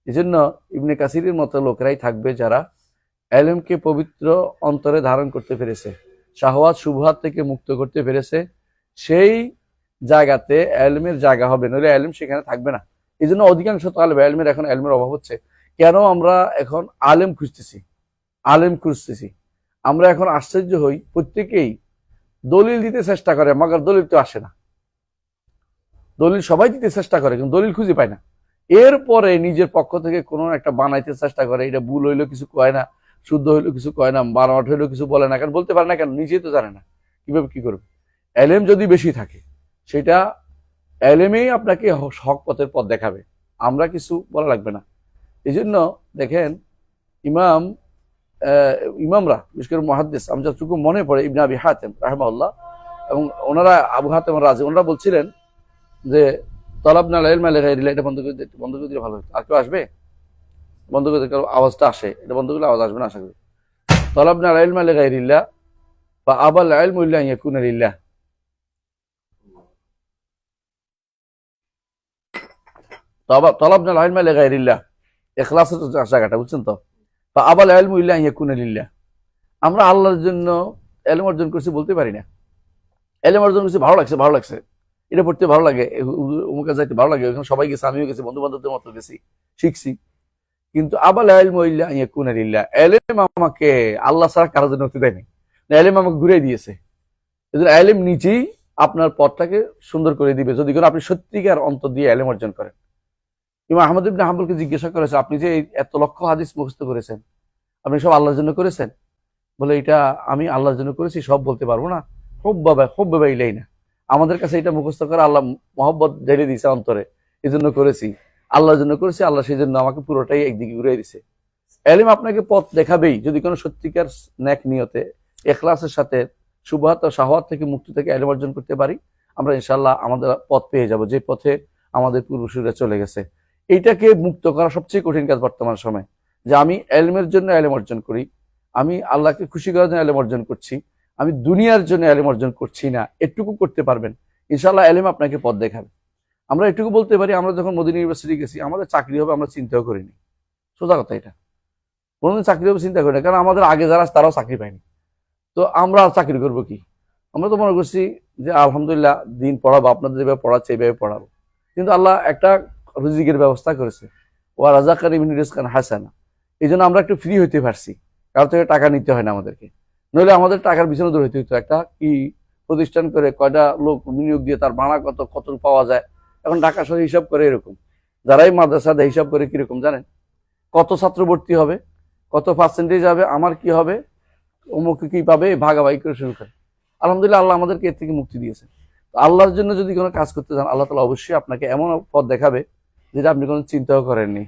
এই জন্য ইবনে কাসিরের মতো লোকেরাই থাকবে যারা এলেমকে পবিত্র অন্তরে ধারণ করতে পেরেছে, শাহওয়াত শুবহাত থেকে মুক্ত করতে পেরেছে, সেই জায়গাতে এলমের জায়গা হবে, নইলে এলম সেখানে থাকবে না। এই জন্য অধিকাংশ তালেব এলমের এখন এলমের অভাব হচ্ছে। কেন আমরা এখন আলেম খুঁজতেছি? আমরা এখন আশ্চর্য হই, প্রত্যেকেই দলিল দিতে চেষ্টা করে, মগর দলিল তো আসে না। দলিল সবাই দিতে চেষ্টা করে, কিন্তু দলিল খুঁজে পায় না। এরপরে নিজের পক্ষ থেকে কোনো একটা বানাইতে চেষ্টা করে, এটা ভুল হইলেও কিছু কয় না, শুদ্ধ হইলেও কিছু কয় না, বানোয়াট হইলেও কিছু বলে না, কারণ বলতে পারে না, কেন নিজেই তো জানে না কিভাবে কি করবে। এলেম যদি বেশি থাকে, সেটা এলেমেই আপনাকে হক পথের পথ দেখাবে, আমরা কিছু বলা লাগবে না। এই জন্য দেখেন ইমামরা, বিশেষ করে মুহাদ্দিস, আমি যতটুকু মনে পড়ে, ইবনে আবি হাতেম রাহিমাহুল্লাহ এবং ওনারা, আবু হাতেম রাজি, ওনারা বলছিলেন যে তলাবনাল ইলমা লিগাইরিল্লাহ, এটা বন্ধ করে দিলে ভালো হতো। আর কেউ আসবে? বন্ধ করে দিলে আওয়াজটা আসে, এটা বন্ধ করলে আওয়াজ আসবে না আশা করি। তলাবনাল ইলমা লিগাইরিল্লাহ বা আবাল ইলমু ইল্লা আন ইয়াকুনা লিল্লাহ। তলাবনাল ইলমা লিগাইরিল্লাহ, ইখলাসের জায়গাটা বুঝছেন তো। বা আবাল ইলমু ইল্লা আন ইয়াকুনা লিল্লাহ, আমরা আল্লাহর জন্য ইলম অর্জন করছি বলতে পারি না। ইলম অর্জন করছি, ভালো লাগছে, এটা পড়তে ভালো লাগে, অমুকে যাইতে ভালো লাগে, ওখানে সবাই গেছে, আমিও গেছি, বন্ধু বান্ধবদের মতো গেছি, শিখছি। কিন্তু আবাল ইলমু ইল্লা আন ইয়াকুনা লিল্লাহ, ইলম আমাকে আল্লাহ ছাড়া কারোর জন্য হতে দেয়নি, ইলম আমাকে ঘুরে দিয়েছে। এজন্য ইলম নিজেই আপনার পথটাকে সুন্দর করে দিবে, যদি কোনো আপনি সত্যিকার অন্তর দিয়ে ইলম অর্জন করেন। ইমাম আহমদ ইবনে হাম্বলকে জিজ্ঞাসা করেছে, আপনি যে এত লক্ষ হাদিস মুখস্থ করেছেন, আপনি সব আল্লাহর জন্য করেছেন? বলে, এটা আমি আল্লাহর জন্য করেছি সব বলতে পারবো না, খুব বাবা ইলাই না, আমাদের কাছে এটা মুখস্থ করে আল্লাহ মহব্বত ঢেলে দিয়েছে অন্তরে, এই জন্য করেছি, আল্লাহর জন্য করেছি, আল্লাহ সেই জন্য আমাকে পুরোটাই একদিকে ঘুরে দিছে। এলিম আপনাকে পথ দেখাবেই, যদি কোনো সত্যিকার নেক নিয়তে ইখলাসের সাথে শুবহাত ও শাহওয়াত থেকে মুক্তি থেকে এলিম অর্জন করতে পারি, আমরা ইনশাআল্লাহ আমাদের পথ পেয়ে যাব, যে পথে আমাদের পূর্বসূরীরা চলে গেছে। এইটাকে মুক্ত করা সবচেয়ে কঠিন কাজ বর্তমান সময়, যে আমি এলমের জন্য এলেম অর্জন করি, আমি আল্লাহকে খুশি করার জন্য এলেম অর্জন করছি, আমি দুনিয়ার জন্য এলেম অর্জন করছি না। এটুকু করতে পারবেন, ইনশাআল্লাহ এলেম আপনাকে পথ দেখাবে। আমরা এটুকু বলতে পারি, আমরা যখন মদিনা ইউনিভার্সিটি গেছি, আমাদের চাকরি হবে আমরা চিন্তাও করিনি, সোজা কথা এটা, কোনোদিন চাকরি হবে চিন্তা করি না, কারণ আমাদের আগে যারা তারাও চাকরি পায়নি, তো আমরা চাকরি করবো কি? আমরা তো মনে করছি যে আলহামদুলিল্লাহ দিন পড়াবো, আপনাদের যেভাবে পড়াচ্ছে এইভাবে পড়াবো। কিন্তু আল্লাহ একটা রিজিকের ব্যবস্থা করেছে, ওয়া রাযাকানি মিন রিজকান হাসানা, এই জন্য আমরা একটু ফ্রি হইতে পারছি, কারো থেকে টাকা নিতে হয় না আমাদেরকে, নইলে আমাদের টাকার পিছনে দৌড়াইতে হইতো। একটা কি প্রতিষ্ঠান করে কয়টা লোক বিনিয়োগ দিয়ে তার ভাড়া কত পাওয়া যায়, এখন ঢাকা শহরে হিসাব করে এরকম, যারাই মাদ্রাসা দেয় হিসাব করে কিরকম জানেন, কত ছাত্র ভর্তি হবে, কত পার্সেন্টেজ হবে, আমার কি হবে, অমুক কি পাবে, ভাগাভাগি করে শুরু করে। আলহামদুলিল্লাহ আল্লাহ আমাদেরকে এর থেকে মুক্তি দিয়েছে। আল্লাহর জন্য যদি কোনো কাজ করতে চান, আল্লাহ তাআলা অবশ্যই আপনাকে এমন পথ দেখাবে যেটা আপনি কোনো চিন্তাও করেননি,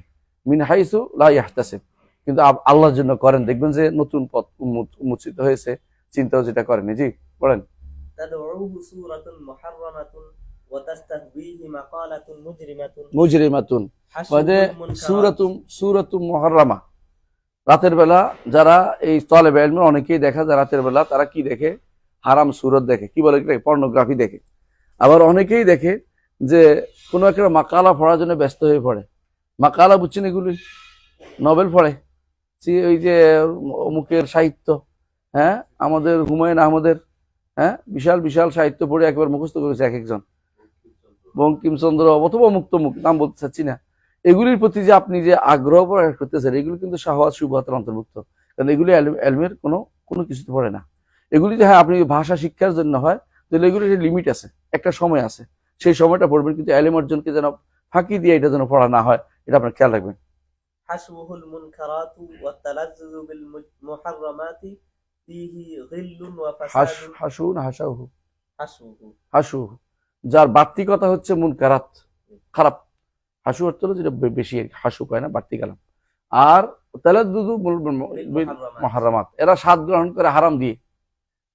মিন হাইসু লা ইয়াহতাসিব। কিন্তু আল্লাহর জন্য করেন, দেখবেন যে নতুন পথ উন্মোচিত হয়েছে, চিন্তাও যেটা করেনি। জি বলেন। মুজরিমাতুন সূরাতুম মুহাররামা, রাতের বেলা যারা এই তালেবে ইলমের অনেকেই দেখা যায় রাতের বেলা তারা কি দেখে, হারাম সুরত দেখে, কি বলে পর্নোগ্রাফি দেখে। আবার অনেকেই দেখে যে কোনো একটা মাকালা পড়ার জন্য ব্যস্ত হয়ে পড়ে, মাকালা বুঝছেন এগুলি, নভেল পড়ে, ওই যে অমুকের সাহিত্য, হ্যাঁ আমাদের হুমায়ুন আহমদের, হ্যাঁ বিশাল বিশাল সাহিত্য পড়ে একবার মুখস্থ করেছে এক একজন, বঙ্কিমচন্দ্র অথবা মুক্তমুখ, নাম বলতে চাচ্ছি না। এগুলির প্রতি যে আপনি যে আগ্রহ প্রকাশ করতেছেন, এগুলি কিন্তু শাহওয়াত শুবহাতের অন্তর্ভুক্ত, কারণ এগুলি এলমের কোনো কিছুতে পড়ে না। এগুলিতে হ্যাঁ আপনি ভাষা শিক্ষার জন্য হয়, তাহলে এগুলির লিমিট আছে, একটা সময় আছে, সেই সময়টা পড়বেন, কিন্তু এলেম অর্জনকে যেন ফাঁকি দিয়ে এটা যেন পড়া না হয়, এটা আপনার খেয়াল রাখবেন। হাসবুহুল মুনকারাতু ওয়া তালাজ্জুযু বিল মুহাররামাতি ফীহি গিল্লুন ওয়া ফাসাদুন। হাসুহু, যার বাড়তি কথা হচ্ছে মুনকারাত, খারাপ। হাসু অর্থ হলো যেটা বেশি, হাসু কয় না, বাড়তি কালাম। আর তালাজ্জুযু বিল মুহাররামাত, এরা স্বাদ গ্রহণ করে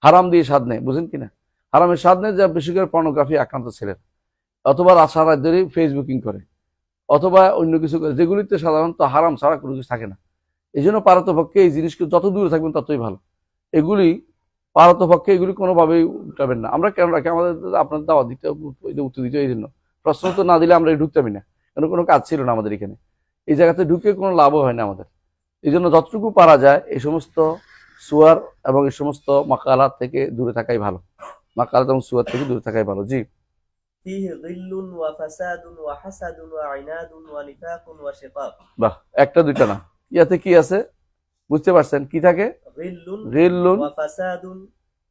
হারাম দিয়ে স্বাদ নেয়, বুঝেন কিনা? হারামের স্বাদ নেয়, যা বেশি করে পর্নোগ্রাফি আক্রান্ত ছিলেন, অথবা সারা ধরে ফেসবুকিং করে, অথবা অন্য কিছু করে, যেগুলিতে সাধারণত হারাম ছাড়া কোনো কিছু থাকে না। এই জন্য পারতপক্ষে এই জিনিসকে যত দূরে থাকবেন ততই ভালো। এগুলি পারতপক্ষে এগুলি কোনোভাবেই উঠাবেন না। আমরা কেন রাখি, আমাদের আপনার দাওয়া দিতে উত্তর দিতে, এই জন্য প্রশ্ন তো না দিলে আমরা ঢুকতামই না, কারণ কোনো কাজ ছিল না আমাদের এখানে। এই জায়গাতে ঢুকে কোনো লাভও হয় না আমাদের। এই জন্য যতটুকু পারা যায় এই সমস্ত সুয়ার এবং এই সমস্ত মাকালাত থেকে দূরে থাকাই ভালো। মাকালাত এবং সুয়ার থেকে দূরে থাকাই ভালো। জি। فيه غل وفساد وحسد وعناد ونفاق وشقاق বাহ, একটা দুইটা না, ইয়াতে কি আছে বুঝতে পারছেন? কি থাকে? غل গিল্লুন وفساد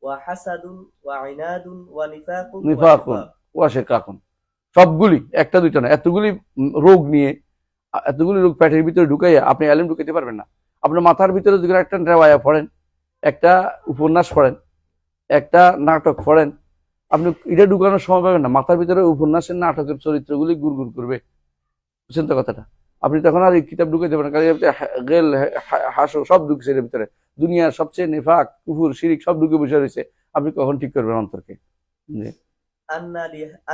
وحسد وعناد ونفاق নিফাকুন وشقاق ওয়া শিকাকুন, সবগুলি, একটা দুইটা না, এতগুলি রোগ নিয়ে, এতগুলি রোগ পেটের ভিতরে ঢুকাইয়া আপনি এলেম ঢুকাইতে পারবেন না। আপনার মাথার ভিতরে যদি একটা রেওয়ায়া পড়েন, একটা উপন্যাস পড়েন, একটা নাটক পড়েন, আপনি এটা ঢুকানোর সময় পাবেন না। মাথার ভিতরে উপন্যাসের নাটকের চরিত্রগুলি গুড় করবে, বুঝছেন তো কথাটা? আপনি তখন আর এই কিতাব ঢুকাইতে পারেন, কারণ গেল হাসো সব ঢুকছে এর ভিতরে, দুনিয়ার সবচেয়ে নেফাক কুফুর শিরিক সব ঢুকে বসে রয়েছে। আপনি কখন ঠিক করবেন অন্তরকে? জি।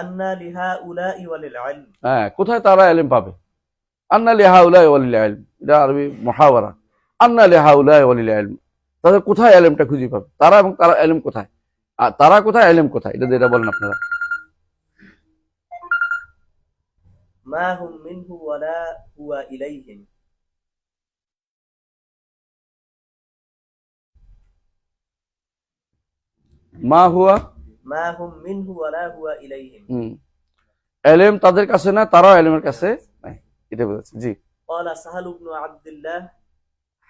أن لهؤلاء وللعلم হ্যাঁ, কোথায় তারা এলেম পাবে? আন্না লিহাউলাই ওয়ালিল ইলম, এটা আরবি মুহাওয়ারা। আন্না লিহাউলাই ওয়ালিল ইলম, তাদের কোথায় এলেমটা খুঁজে পাবে? তারা এবং তারা এলেম কোথায়? আর তারা কোথায়, এলেম কোথায়? এটা বলেন আপনারা। ما هم منه ولا هو إليهم মা হুয়া, ما هم منه ولا هو إليهم এলেম তাদের কাছে না, তারাও এলেমের কাছে নাই, এটা বলেছে। জি। قال سهل بن عبد الله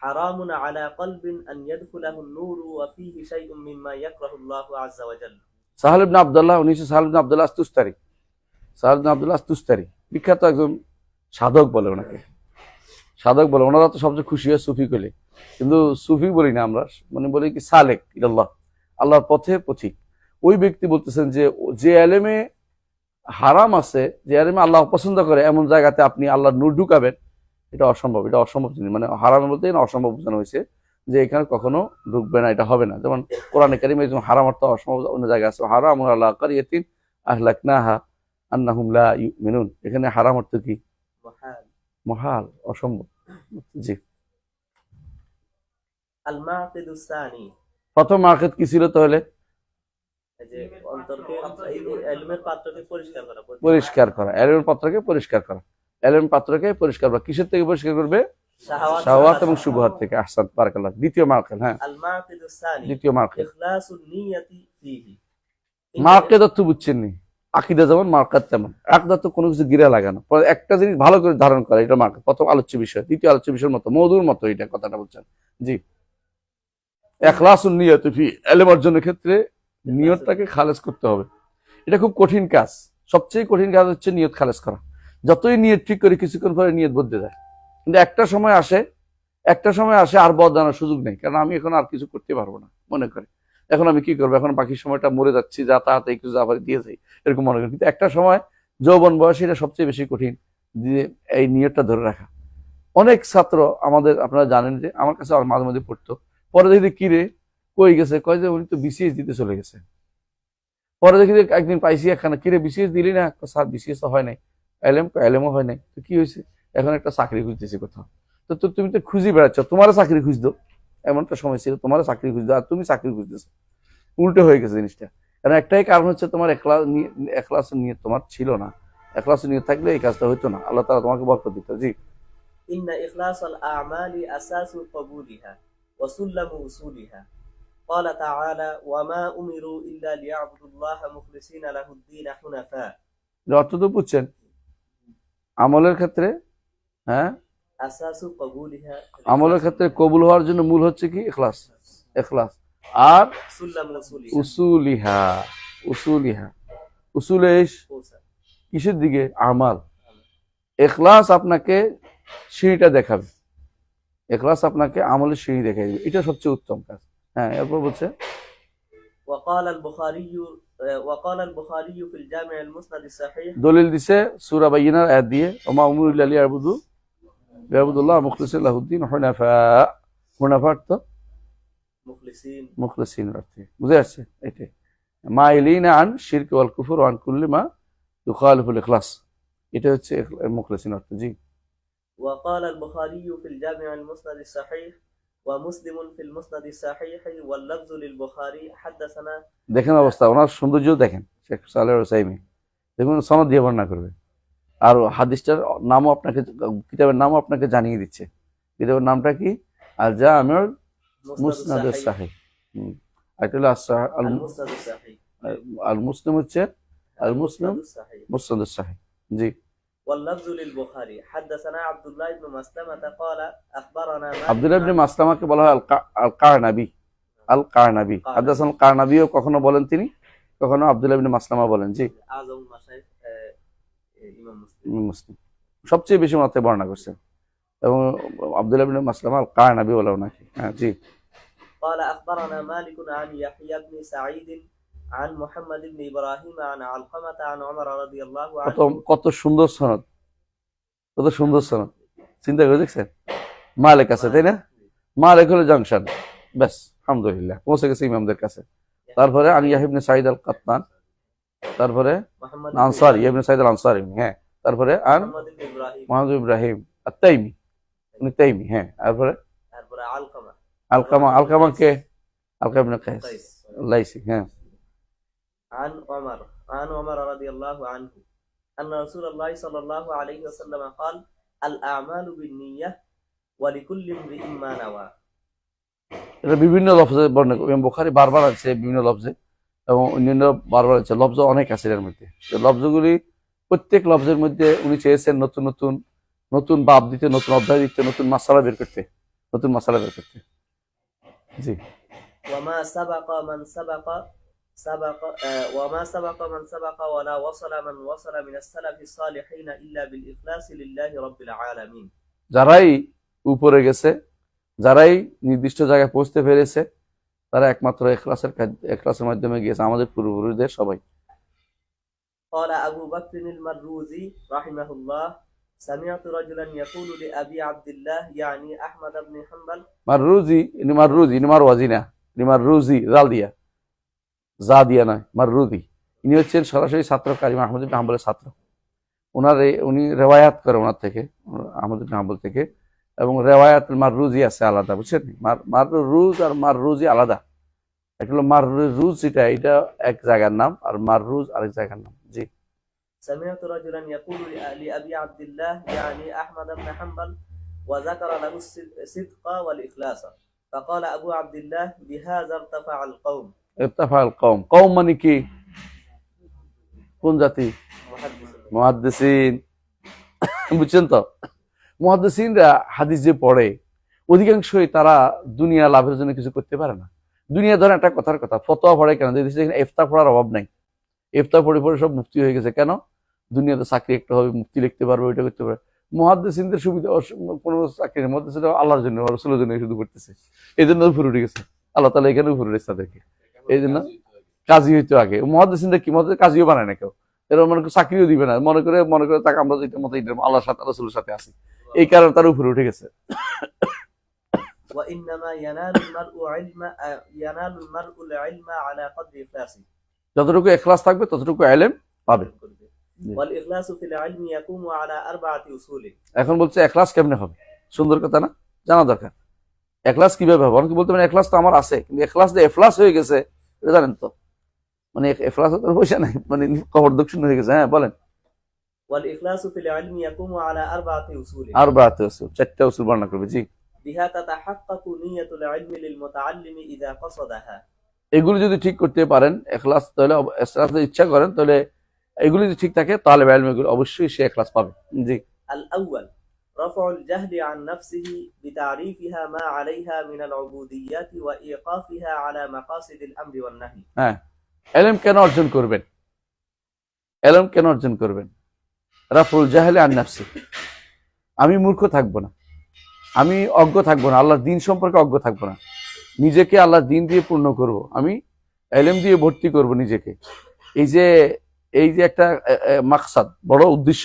حرام على قلب أن يدخله النور وفيه شيء مما يكره الله عز وجل সাহাল ইবনে আব্দুল্লাহ, উনি হচ্ছে সাহাল ইবনে আব্দুল্লাহ আস-তুস্তারি। সাহাল ইবনে আব্দুল্লাহ আস-তুস্তারি বিখ্যাত একজন সাধক বলে ওনাকে, সাধক বলে। ওনারা তো সবচেয়ে খুশি হয় সুফি কইলে, কিন্তু সুফি বলি না আমরা, মানে বলি কি সালেক ইলাল্লাহ, আল্লাহর পথে পথিক। ওই ব্যক্তি বলতেছেন যে যে এলেমে হারাম আছে, যে এলেমে আল্লাহ পছন্দ করে, এমন জায়গাতে আপনি আল্লাহর নূর ঢুকাবেন, এটা অসম্ভব। এটা অসম্ভব জিনিস, মানে হারাম বলতে অসম্ভব বোঝানো হয়েছে যে এখানে কখনো ঢুকবে না, এটা হবে না। যেমন কোরআনে কারিমে একদম হারাম অর্থ অসম্ভব অন্য জায়গায় আছে, হারাম আলা কারিয়াতিন আহলাকনাহা আন্নাহুম লা ইউমিনুন, এখানে হারাম অর্থ কি? محال মহাল, অসম্ভব। জি। المعقد الثاني প্রথম মার্কেট কি ছিল তাহলে? এই যে অন্তরকে এই এলমের পাত্রকে পরিষ্কার করা পরিষ্কার করা, এলেমের পাত্রকে পরিষ্কার করা। এলেমের পাত্রকে পরিষ্কার করা কিসের থেকে পরিষ্কার করবে? শাহওয়াত এবং শুবহাত থেকে। আহসান, বারাকাল্লাহ। দ্বিতীয় মার্কেট, হ্যাঁ, المعقد الثاني দ্বিতীয় মার্কেট। إخلاص النية فيه মার্কেট অর্থ বুঝছেন নি? আকিদা যেমন মার্কাত তেমন, আকদা তো কোনো কিছু গিরা লাগানো, একটা জিনিস ভালো করে ধারণ করা, এটা মার্কেট। প্রথম আলোচ্য বিষয়, দ্বিতীয় আলোচ্য বিষয়ের মতো, মধুর মতো এটা কথাটা বলছেন। জি। ইখলাসুন নিয়ত ফি, ইলম অর্জনের ক্ষেত্রে নিয়তটাকে খালেস করতে হবে। এটা খুব কঠিন কাজ, সবচেয়ে কঠিন কাজ হচ্ছে নিয়ত খালেস করা। যতই নিয়ত ঠিক করে কিছুক্ষণ পরে নিয়ত বদলে যায়, কিন্তু একটা সময় আসে আর বদলানোর সুযোগ নেই, কারণ আমি এখন আর কিছু করতে পারবো না মনে করে, এখন আমি কি করবো, এখন বাকি সময়টা মরে যাচ্ছি, যা তাড়াতাড়ি কিছু আবার দিয়ে যাই, এরকম মনে করি। কিন্তু একটা সময় যৌবন বয়সে এটা সবচেয়ে বেশি কঠিন, যে এই নিয়তটা ধরে রাখা। অনেক ছাত্র আমাদের, আপনারা জানেন যে আমার কাছে মাঝে মাঝে পড়তো, পরে দেখি কিরে কই গেছে, কয় যে উনি তো বিসিএস দিতে চলে গেছে। পরে দেখি একদিন পাইছি একখানা, কিরে বিসিএস দিলি না? স্যার বিসিএস তো হয় নাই। এলএমও হয় নাই। তো কি হয়েছে? এখন একটা চাকরি খুঁজতেছি কোথাও। তো তুমি তো খুঁজি বেড়াচ্ছ, তোমারও চাকরি খুঁজতো, এমন একটা সময় ছিল তোমারও চাকরি খুঁজতো, আর তুমি চাকরি খুঁজতেছো। উল্টো হয়ে গেছে জিনিসটা। কারণ একটাই কারণ হচ্ছে তোমার এখলাস নিয়ে তোমার ছিল না। এখলাস নিয়ে থাকলে এই কাজটা হইতো না, আল্লাহ তাআলা তোমাকে বরকত দিত। জি। إن إخلاص الأعمال أساس قبولها وسلم وصولها قال تعالى وما أمروا إلا ليعبدوا الله مخلصين له الدين حنفاء অর্থ তো বুঝছেন? আমলের ক্ষেত্রে, হ্যাঁ, أساس قبولها আমলের ক্ষেত্রে কবুল হওয়ার জন্য মূল হচ্ছে কি? ইখলাস। ইখলাস। আর سلم وصولها উসুলিহা, উসুলে কিসের দিকে? আমাল। ইখলাস আপনাকে সিঁড়িটা দেখাবে, ইখলাস আপনাকে আমলের সিঁড়ি দেখাই দিবে, এটা সবচেয়ে উত্তম কাজ। হ্যাঁ, এরপর বলছে وقال البخاري في الجامع المسند الصحيح দলিল দিছে সূরা বাইয়িনার আয়াত দিয়ে, ওমা উমিরু ইল্লা লিয়াবুদুল্লাহ মুখলিসিন লাহুদ্দিন হুনাফা। হুনাফা তো মুখলিসিন অর্থে বুঝে আসছে। এটাই মাইলিনা আন শিরক ওয়াল কুফর ওয়া আন কুল্লি মা ইউখালিফুল ইখলাস, এটা হচ্ছে মুখলিসিন অর্থ। জি। وقال البخاري في الجامع المسند الصحيح ومسلم في المسند الصحيح واللفظ للبخاري حدثنا দেখেন অবস্থা, ওনার সৌন্দর্য দেখেন, শেখ সালেহ আল উসাইমি দেখুন সনদ দিয়ে বর্ণনা করবে। আর হাদিসটার নামও আপনাকে, কিতাবের নামও আপনাকে জানিয়ে দিচ্ছে। কিতাবের নামটা কি? আল জামিউল মুসনাদুস সাহিহ। এটা হলো المسند الصحيح আল মুসলিম হচ্ছে আল মুসলিম المسند الصحيح মুসনাদুস সাহিহ। জি। واللفظ للبخاري حدثنا عبد الله بن مسلمة قال أخبرنا مالك আব্দুল্লাহ ইবনে মাসলামাকে বলা হয় আল কারনাবি। আল কারনাবি, হাদাসান কারনাবিও কখনো বলেন তিনি, কখনো আব্দুল্লাহ ইবনে মাসলামা বলেন। জি। أعظم المشايخ إمام مسلم মুসলিম সবচেয়ে বেশি মাত্রায় বর্ণনা করছেন, এবং আব্দুল্লাহ ইবনে মাসলামা আল কারনাবি বলা ওনাকে। হ্যাঁ, জি। قال أخبرنا مالك عن يحيى بن سعيد عن محمد بن إبراهيم عن علقمة عن عمر رضي الله কত عنه কত সুন্দর সনদ, কত সুন্দর সনদ, চিন্তা করে দেখছেন। মালিক আছে, তাই না? মালিক হলো জাংশন, ব্যাস আলহামদুলিল্লাহ পৌঁছে গেছে ইমামদের কাছে। তারপরে আন ইয়াহয়া ইবনে সাঈদ আল কাত্তান, তারপরে محمد আনসারি, ইবনে সাঈদ আল আনসারি। হ্যাঁ, তারপরে আন محمد بن إبراهيم মুহাম্মদ ইব্রাহিম আত-তাইমি, উনি তাইমি। হ্যাঁ, তারপরে علقمة আলকামা, আলকামা কে? আলকামা ইবনে কাইস قيس লাইসি। হ্যাঁ, عن عمر رضي الله عنه أن رسول الله صلى الله عليه وسلم قال الأعمال بالنية ولكل امرئ ما نوى এটা বিভিন্ন লফজে বর্ণনা করে ইমাম বুখারী বারবার আছে, বিভিন্ন লফজে, এবং অন্যান্য বারবার আছে। লফজ অনেক আছে এর মধ্যে। তো লফজগুলি, প্রত্যেক লফজের মধ্যে উনি চেয়েছেন নতুন নতুন নতুন বাব দিতে, নতুন অধ্যায় দিতে, নতুন মাসালা বের করতে, নতুন মাসালা বের করতে। জি। وما سبق من سبق وما سبق من سبق ولا وصل من وصل من السلف الصالحين إلا بالإخلاص لله رب العالمين যারাই উপরে গেছে, যারাই নির্দিষ্ট জায়গায় পৌঁছতে পেরেছে, তারা একমাত্র ইখলাসের মাধ্যমে গিয়েছে, আমাদের পূর্বপুরুষদের সবাই। قال أبو بكر المروزي رحمه الله سمعت رجلا يقول لأبي عبد الله يعني أحمد بن حنبل মাররুজি, ইনি মাররুজি, ইনি মারওয়াজি না, ইনি মাররুজি, জাল দিয়া, যা দিয়া নয়, মাররুজি। ইনি হচ্ছেন সরাসরি ছাত্র কারিম আহমদ ইবনে হাম্বলের ছাত্র। উনি রেওয়ায়াত করে ওনার থেকে, আহমদ ইবনে হাম্বল থেকে, এবং রেওয়ায়াত মাররুজি আছে আলাদা, বুঝছেন? মাররুজ আর মাররুজি আলাদা। একটা হলো মাররুজ, এটা এক জায়গার নাম, আর মাররুজ আরেক জায়গার নাম। জি। سمعت رجلا يقول لأبي عبد الله يعني أحمد بن حنبل وذكر له الصدق والإخلاص فقال أبو عبد الله بهذا ارتفع القوم ইরতাফাল কওম, কওম মানে কি? কোন জাতি? محدث মুহাদ্দিসিন, বুঝছেন তো? মুহাদ্দিসিনরা হাদিস যে পড়ে, অধিকাংশই তারা দুনিয়া লাভের জন্য কিছু করতে পারে না। দুনিয়া ধরে একটা কথার কথা, ফতোয়া পড়ে কেন? ইফতা পড়ার অভাব নাই, ইফতা পড়ে পড়ে সব মুফতি হয়ে গেছে। কেন? দুনিয়াতে চাকরি একটা হবে, মুফতি লিখতে পারবে, ওইটা করতে পারবে। মুহাদ্দিসিনদের সুবিধা কোনো চাকরি নেই, মুহাদ্দিসিনরা আল্লাহর জন্য, রাসূলের জন্য শুধু করতেছে, এই জন্য উপরে উঠে গেছে। আল্লাহ তাআলা এখানে উপরে উঠেছে তাদেরকে, এই জন্য কাজী হইতো আগে। মুহাদ্দিসিনদের কি মতে কাজীও বানায় না কেউ, এরা মনে করে চাকরিও দিবে না, মনে করে তাকে আমরা যেটা মতো আল্লাহর সাথে, রাসূলের সাথে আছি, এই কারণে তার উপরে উঠে গেছে। وإنما ينال المرء العلم على قدر إخلاصه যতটুকু ইখলাস থাকবে ততটুকু ইলম পাবে। والإخلاص في العلم يقوم على 4 أصول এখন বলছে ইখলাস কেমনে হবে? সুন্দর কথা না? জানা দরকার। ইখলাস কিভাবে হবে? অনেকে বলতে পারেন ইখলাস তো আমার আছে, কিন্তু ইখলাস যে ইফলাস হয়ে গেছে এটা জানেন তো? মানে ইফলাস তো পয়সা নাই, মানে কবর দক্ষিণ হয়ে গেছে। হ্যাঁ, বলেন। والإخلاص في العلم يقوم على 4 أصول আর বাড়াতে উসুল, চারটা উসুল বর্ণনা করবে। জি। بها تتحقق نية العلم للمتعلم إذا قصدها এগুলি যদি ঠিক করতে পারেন, ইখলাস, তাহলে ইখলাস ইচ্ছা করেন, তাহলে এগুলি যদি ঠিক থাকে, তাহলে ইলম এগুলো অবশ্যই সে ইখলাস পাবে। জি। الأول رفع الجهل عن نفسه بتعريفها ما عليها من العبوديات وإيقافها على مقاصد الأمر والنهي হ্যাঁ, ইলম কেন অর্জন করবেন? ইলম কেন অর্জন করবেন? রাফুল জাহলি আন নাফসি, আমি মূর্খ থাকবো না, আমি অজ্ঞ থাকবো না, আল্লাহর দ্বীন সম্পর্কে অজ্ঞ থাকবো না, নিজেকে আল্লাহর দ্বীন দিয়ে পূর্ণ করব, আমি ইলম দিয়ে ভর্তি করব নিজেকে। এই যে একটা মাকসাদ, বড় উদ্দেশ্য,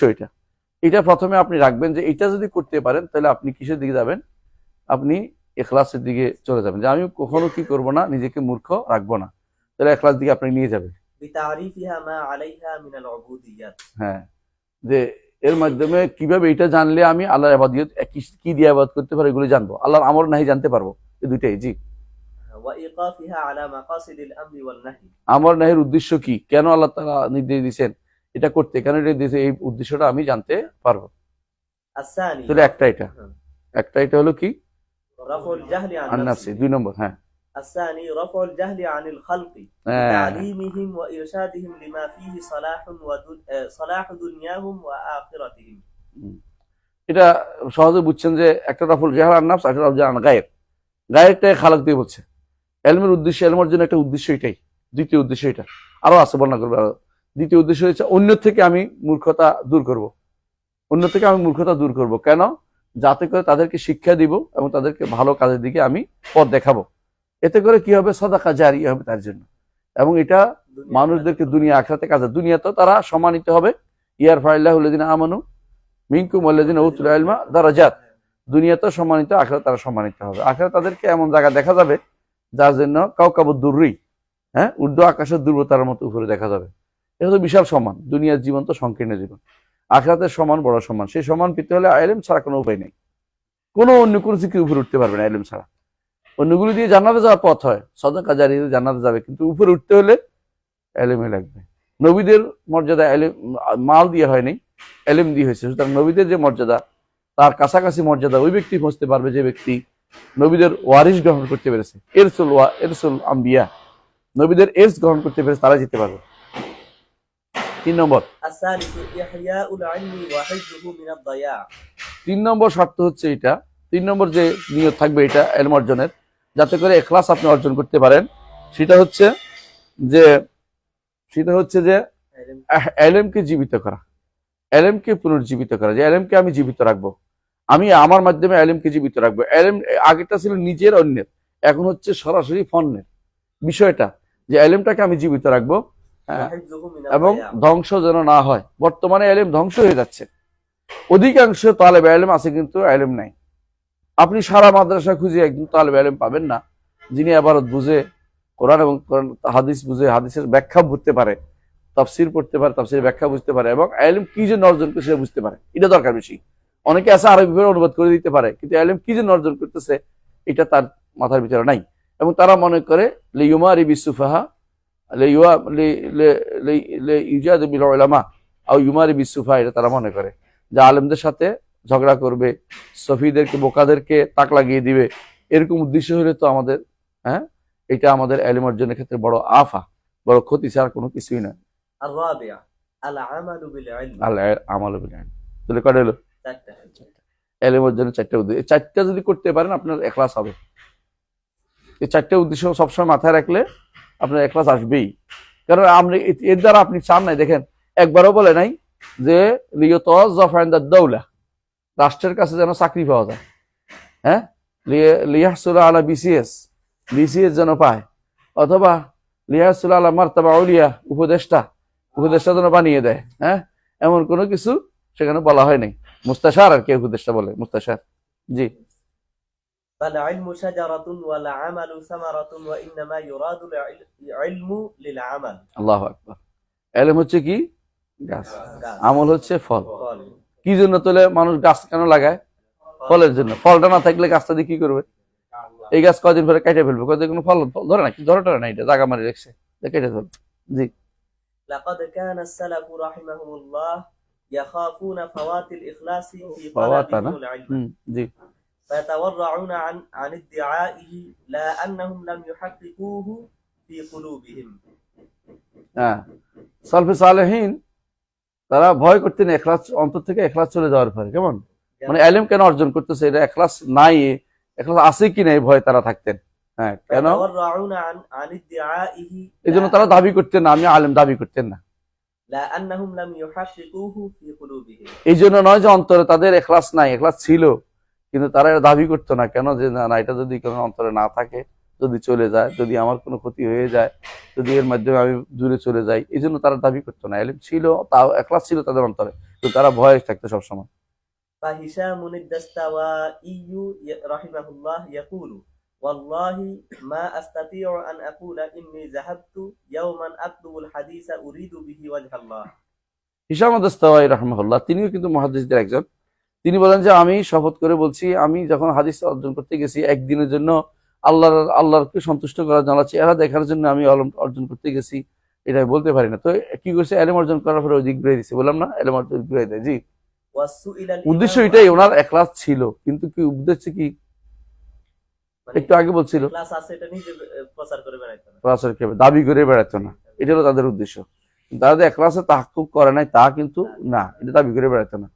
এটা প্রথমে আপনি রাখবেন, যে এটা যদি করতে পারেন তাহলে আপনি কিসের দিকে যাবেন? আপনি ইখলাসের দিকে চলে যাবেন, যে আমি কখনো কি করব না, নিজেকে মূর্খ রাখবো না, তাহলে ইখলাস দিকে আপনি নিয়ে যাবেন। بتعريفها ما عليها من العبوديات হ্যাঁ, যে এর মাধ্যমে কিভাবে এটা জানলে আমি আল্লাহর ইবাদত কি দিয়ে ইবাদত করতে পারি এগুলো জানবো, আল্লাহর আমর নাহি জানতে পারবো, এই দুইটাই। জি। وإيقافها على مقاصد الأمر والنهي আমর নাহির উদ্দেশ্য কি, কেন আল্লাহ তাআলা নির্দেশ দিয়েছেন, এটা করতে, কেন এটা দিয়েছে, এই উদ্দেশ্যটা আমি জানতে পারবো। الثاني তাহলে একটা এটা হলো কি رفع الجهل عن আন্নাসি, نفسه 2 নম্বর। হ্যাঁ الثاني رفع الجهل عن الخلق হ্যাঁ بتعليمهم وإرشادهم لما فيه صلاح دنياهم وآخرتهم হুম। এটা সহজে বুঝছেন যে একটা রফুল জাহাল আন নাফস, একটা রফুল জাহাল গায়েব। গায়েবটাকে খালাক দিয়ে বলছে। এলমের উদ্দেশ্য, এলমের জন্য একটা উদ্দেশ্য এটাই, দ্বিতীয় উদ্দেশ্য এটা। আরো আছে, বর্ণনা করবে আরো। দ্বিতীয় উদ্দেশ্য হচ্ছে অন্য থেকে আমি মূর্খতা দূর করব। অন্য থেকে আমি মূর্খতা দূর করব কেন? যাতে করে তাদেরকে শিক্ষা দিব এবং তাদেরকে ভালো কাজের দিকে আমি পথ দেখাবো। এতে করে কি হবে, সাদাকা জারিয়া হবে তার জন্য। এবং এটা মানুষদেরকে দুনিয়া আখিরাতে কাজে, দুনিয়াতেও তারা সম্মানিত হবে। ইয়ারফাইল্লাহু আল্লাযিনা আমানু মিনকুম ওয়াল্লাযিনা উতুল ইলমা দারাজাত। দুনিয়াতেও সম্মানিত, আখিরাতে তারা সম্মানিত হবে। আখিরাতে তাদেরকে এমন জায়গা দেখা যাবে যার জন্য কাউকাবুদ দুররি, হ্যাঁ, ঊর্ধ্ব আকাশের দুর্বতার মতো উপরে দেখা যাবে। এটা তো বিশাল সম্মান। দুনিয়ার জীবন তো সংকীর্ণ জীবন, আখিরাতের সম্মান বড় সম্মান। সেই সম্মান পেতে হলে ইলম ছাড়া কোনো উপায় নেই। অন্য কোনো কিছু উপরে উঠতে পারবে না ইলম ছাড়া। অন্যগুলো দিয়ে জান্নাতে যাওয়ার পথ হয়, সাদাকা জারিয়া জান্নাতে যাবে, কিন্তু উপরে উঠতে হলে ইলমই লাগবে। নবীদের মর্যাদা ইলম মাল দিয়ে হয়নি, ইলম দিয়ে হয়েছে। সুতরাং নবীদের যে মর্যাদা, তার কাছাকাছি মর্যাদা ওই ব্যক্তি পৌঁছতে পারবে যে ব্যক্তি নবীদের ওয়ারিস গ্রহণ করতে পেরেছে। এরসুল আম্বিয়া, নবীদের এরস গ্রহণ করতে পেরেছে, তারা যেতে পারবে। 3 নম্বর, الثالث إحياء العلم وحفظه من الضياع 3 নম্বর শর্ত হচ্ছে এটা। 3 নম্বর যে নিয়ত থাকবে এটা ইলম অর্জনের, যাতে করে ইখলাস আপনি অর্জন করতে পারেন, সেটা হচ্ছে যে ইলমকে জীবিত করা, ইলমকে পুনর্জীবিত করা। যে ইলমকে আমি জীবিত রাখবো, আমি আমার মাধ্যমে ইলমকে জীবিত রাখবো। ইলম আগেটা ছিল নিজের, অন্যের, এখন হচ্ছে সরাসরি ফন্নের বিষয়টা, যে ইলমটাকে আমি জীবিত রাখবো وحفظه من এবং الضياع ধ্বংস যেন না হয়। বর্তমানে ইলম ধ্বংস হয়ে যাচ্ছে। অধিকাংশ তালেবে ইলম আছে কিন্তু ইলম নাই। আপনি সারা মাদ্রাসা খুঁজে একজন তালেবে ইলম পাবেন না যিনি ইবারত বুঝে, কোরআন এবং হাদিস বুঝে, হাদিসের ব্যাখ্যা বুঝতে পারে, তাফসীর পড়তে পারে, তাফসীরের ব্যাখ্যা বুঝতে পারে, এবং ইলম কি জন্য অর্জন করছে সেটা বুঝতে পারে। এটা দরকার বেশি। অনেকে আছে আরবি ভাবে অনুবাদ করে দিতে পারে, কিন্তু ইলম কি জন্য অর্জন করতেছে এটা তার মাথার ভিতরে নাই। এবং তারা মনে করে লিয়ুমারি বিসুফাহা ইউজাদু বিল উলামা আও ইউমারি বিসুফাহা, এটা তারা মনে করে যে আলেমদের সাথে ঝগড়া করবে, সফিদেরকে, বোকাদেরকে তাক লাগিয়ে দিবে। এরকম উদ্দেশ্য হলে তো আমাদের, হ্যাঁ, এটা আমাদের ইলম অর্জনের ক্ষেত্রে বড় আফা, বড় ক্ষতি ছাড়া কোনো কিছুই না। الرابع العمل بالعلم আল্লাহ আমাল বিল ইলম। তাহলে কয়টা হলো? ইলম অর্জনের 4টা উদ্দেশ্য। এই 4টা যদি করতে পারেন আপনার ইখলাস হবে। এই 4টা উদ্দেশ্য সবসময় মাথায় রাখলে আপনার ইখলাস আসবেই। কারণ আপনি এর দ্বারা আপনি চান নাই, দেখেন একবারও বলে নাই যে লিয়াতাওয়াজ্জাফ ইনদা দাওলা, রাষ্ট্রের কাছে যেন চাকরি পাওয়া যায়, হ্যাঁ, লিয়াহসুল আলা বিসিএস যেন পায়, অথবা লিয়াহসুল আলা মারতাবা উলিয়া, উপদেষ্টা যেন বানিয়ে দেয়, হ্যাঁ, এমন কোনো কিছু সেখানে বলা হয় নাই। মুস্তাশার আর কে উপদেষ্টা বলে, মুস্তাশার। জি, فالعلم شجرة والعمل ثمرة وإنما يراد العلم للعمل আল্লাহু আকবার। ইলম হচ্ছে কি? গাছ, আমল হচ্ছে ফল। قال কি জন্য তাহলে মানুষ গাছ কেন লাগায়? ফলের জন্য। ফলটা না থাকলে গাছটা দিয়ে কি করবে? এই গাছ কয়দিন পরে কেটে ফেলবে, কয়দিন কোনো ফল ধরে না, কি ধরে টরে না, এটা জায়গা মারি রেখেছে, কেটে ফেলবে। জি, لقد كان السلف رحمهم الله يخافون فوات الإخلاص في فواتنا. طلبهم العلم জি, فيتورعون عن ادعائه لا أنهم لم يحققوه في قلوبهم হ্যাঁ, সালফে সালেহীন তারা ভয় করতেন ইখলাস, অন্তর থেকে ইখলাস চলে যাওয়ার পরে। কেমন মানে ইলম কেন অর্জন করতেছে, এটা ইখলাস নাই, ইখলাস আছে কি নাই, ভয় তারা থাকতেন। হ্যাঁ, কেন? فيتورعون عن ادعائه এই জন্য তারা দাবি করতেন না, আমি আলেম, দাবি করতেন না। لا أنهم لم يحققوه في قلوبهم এই জন্য নয় যে অন্তরে তাদের ইখলাস নাই, ইখলাস ছিল, কিন্তু তারা এটা দাবি করতো না। কেন? যে না, এটা যদি কোনো অন্তরে না থাকে, যদি চলে যায়, যদি আমার কোনো ক্ষতি হয়ে যায়, যদি এর মাধ্যমে আমি দূরে চলে যাই, এই জন্য তারা দাবি করতো না। ইলম ছিল, তাও ইখলাস ছিল তাদের অন্তরে, তো তারা ভয়ে থাকতো সবসময়। فهشام الدستوائي رحمه الله يقول والله ما أستطيع أن أقول إني ذهبت يوما أطلب الحديث أريد به وجه الله হিশাম আদ-দাস্তাওয়াই রাহিমাহুল্লাহ, তিনিও কিন্তু মুহাদ্দিসদের একজন। তিনি বলেন যে আমি শপথ করে বলছি, আমি যখন হাদিস অর্জন করতে গেছি একদিনের জন্য আল্লাহকে সন্তুষ্ট করার জন্য, চেহারা দেখার জন্য আমি অর্জন করতে গেছি, এটা আমি বলতে পারি না। তো কি করছে, এলেম অর্জন করার পরে ওই দিক ঘুরে দিচ্ছে, বললাম না এলেম অর্জন ঘুরে দেয়। জি, وسئل উদ্দেশ্য الإمام এটাই, ওনার أحمد এখলাস ছিল, কিন্তু কি উদ্দেশ্য কি মানে একটু আগে বলছিল, ক্লাস আছে এটা নিজে প্রচার করে বেড়াইতো না। রাসূল কে দাবি করে বেড়াতো না, এটা হলো তাদের উদ্দেশ্য। তারা যে এখলাসে তাহাক্কুক করে নাই তা কিন্তু না, এটা দাবি করে বেড়াতো না।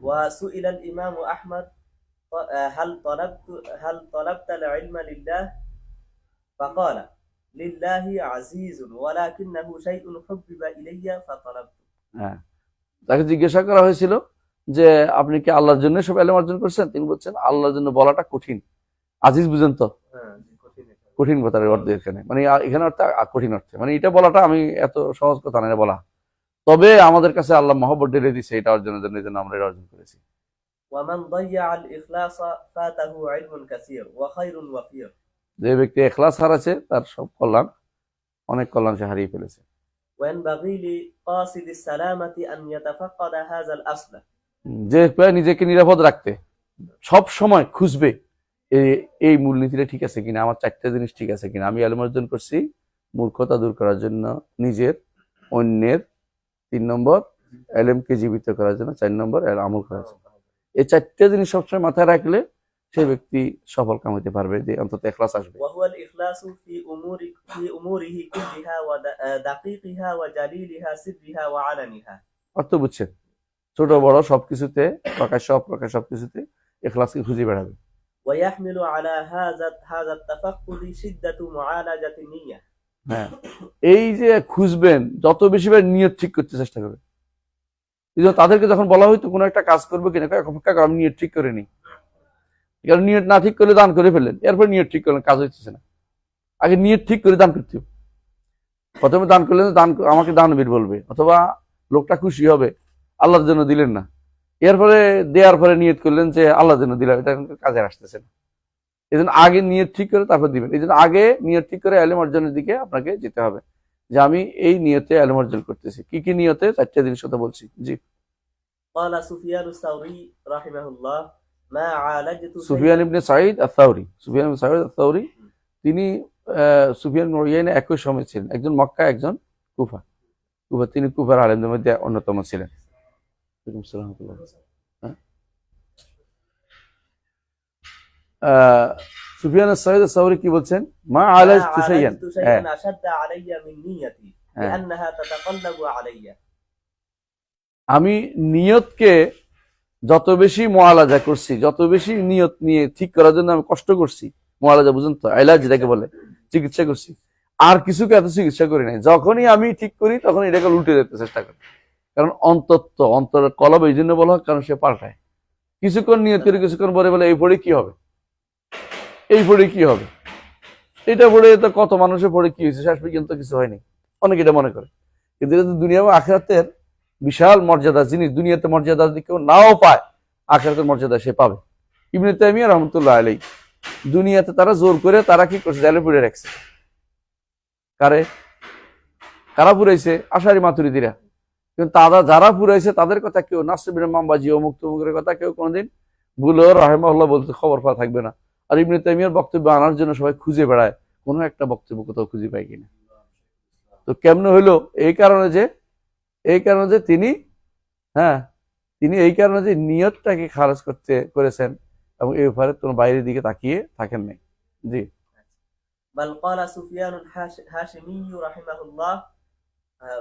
وسئل الإمام أحمد هل طلبت العلم لله فقال لله عزيز ولكنه شيء حبب إلي فطلبت। হ্যাঁ, তাকে জিজ্ঞাসা করা হয়েছিল যে আপনি কি আল্লাহর জন্য সব এলেম অর্জন করছেন? তিনি বলছেন আল্লাহর জন্য বলাটা কঠিন। আজিজ বুঝেন তো, হ্যাঁ, কঠিন এটা। কঠিন কথার অর্থ এখানে, মানে এখানে অর্থ কঠিন অর্থে, মানে এটা বলাটা আমি এত সহজ কথা না বলা। তবে আমাদের কাছে আল্লাহ মহব্বত ঢেলে দিচ্ছে এটা অর্জনের জন্য, এই জন্য আমরা এটা অর্জন করেছি। ومن ضيع الإخلاص فاته علم كثير وخير وفير। যে ব্যক্তি এখলাস হারাচ্ছে তার সব কল্যাণ, অনেক কল্যাণ সে হারিয়ে ফেলেছে। وينبغي لقاصد السلامة أن يتفقد هذا الأصل। যে নিজেকে নিরাপদ রাখতে সব সময় খুঁজবে এই মূলনীতিটা ঠিক আছে কিনা, আমার চারটা জিনিস ঠিক আছে কিনা। আমি ইলম অর্জন করছি মূর্খতা দূর করার জন্য, নিজের, অন্যের, 3 নম্বর ইলমকে জীবিত করার জন্য, 4 নম্বর আমল করার জন্য। এই চারটা জিনিস সবসময় মাথায় রাখলে সেই ব্যক্তি সফল কাম হতে পারবে, যে অন্তত ইখলাস আসবে। وهو الإخلاص في أموره كلها ودقيقها وجليلها سرها وعلنها। অর্থ বুঝছেন, ছোট বড় সবকিছুতে, প্রকাশ্য অপ্রকাশ্য সবকিছুতে ইখলাসকে খুঁজে বেড়াবে। ويحمل على هذا التفقد شدة معالجة النية। হ্যাঁ, এই যে খুঁজবেন যত বেশি বার নিয়ত ঠিক করতে চেষ্টা করবে। তাদেরকে যখন বলা হয়তো কোনো একটা কাজ করবো কিনা, অপেক্ষা করো আমি নিয়ত ঠিক করে নিই, কারণ নিয়ত না ঠিক করলে দান করে ফেললেন, এরপর নিয়ত ঠিক করলেন, কাজ হইতেছে না। আগে নিয়ত ঠিক করে দান করতে হবে। প্রথমে দান করলেন, দান আমাকে দানবীর বলবে, অথবা লোকটা খুশি হবে, আল্লাহর জন্য দিলেন না, এরপরে দেওয়ার পরে নিয়ত করলেন যে আল্লাহর জন্য দিলাম, এটা কাজে আসতেছে না। এই জন্য আগে নিয়ত ঠিক করে তারপর দিবেন। এই জন্য আগে নিয়ত ঠিক করে ইলম অর্জনের দিকে আপনাকে যেতে হবে, যে আমি এই নিয়তে ইলম অর্জন করতেছি। কি কি নিয়তে? 4টা জিনিস কথা বলছি। জি, قال سفيان الثوري رحمه الله ما عالجت সুফিয়ান ইবনে সাঈদ আস-সাউরি, সুফিয়ান ইবনে সাঈদ আস-সাউরি তিনি সুফিয়ান ইবনে উয়াইনা একই সময় ছিলেন, একজন মক্কা একজন কুফা। তিনি কুফার আলেমদের মধ্যে অন্যতম ছিলেন। ওয়ালাইকুম আসসালাম ওয়া রাহমাতুল্লাহ। সুফিয়ান আস-সাঈদ আস-সাউরি কি বলছেন? মা আলাজতু শাইয়ান أشد علي من نيتي لأنها تتقلب علي। আমি নিয়তকে যত বেশি মুআলাজা করছি, যত বেশি নিয়ত নিয়ে ঠিক করার জন্য আমি কষ্ট করছি, মুআলাজা বুঝুন তো, ইলাজ যেটাকে বলে, চিকিৎসা করছি, আর কিছুকে এত চিকিৎসা করি নাই। যখনই আমি ঠিক করি তখন এটাকে উল্টে যেতে চেষ্টা করি, কারণ অন্তরের কলব এই জন্য বলা হয় কারণ সে পাল্টায়। কিছুক্ষণ নিয়ত করে কিছুক্ষণ পরে বলে এই পড়ে কি হবে, এই পড়ে কি হবে, এটা পড়ে তো কত মানুষের পড়ে কি হয়েছে, শেষ পর্যন্ত কিছু হয়নি, অনেকে এটা মনে করে। কিন্তু এটা তো দুনিয়া ও আখিরাতের বিশাল মর্যাদা জিনিস। দুনিয়াতে মর্যাদা যদি কেউ নাও পায়, আখিরাতের মর্যাদা সে পাবে। ইবনে তাইমিয়া রাহমাতুল্লাহ আলাইহি, দুনিয়াতে তারা জোর করে তারা কি করছে, জালে পুড়ে রাখছে। কারা পুরাইছে? আশারি মাতুরিদিরা। কিন্তু যারা পুরাইছে তাদের কথা কেউ, নাসর বিন মামবাজি অমুক তমুকের কথা কেউ কোনোদিন ভুলেও রাহিমাহুল্লাহ বলতে খবর পাওয়া থাকবে না। আর ইবনে তাইমিয়ার বক্তব্য আনার জন্য সবাই খুঁজে বেড়ায়, কোনো একটা বক্তব্য কোথাও খুঁজে পায় কিনা। তো কেমনে হইলো? এই কারণে যে তিনি এই কারণে যে নিয়তটাকে খারাজ করেছেন, এবং এই ব্যাপারে কোনো বাইরের দিকে তাকিয়ে থাকেন নাই। জি, بل قال سفيان الهاشمي رحمه الله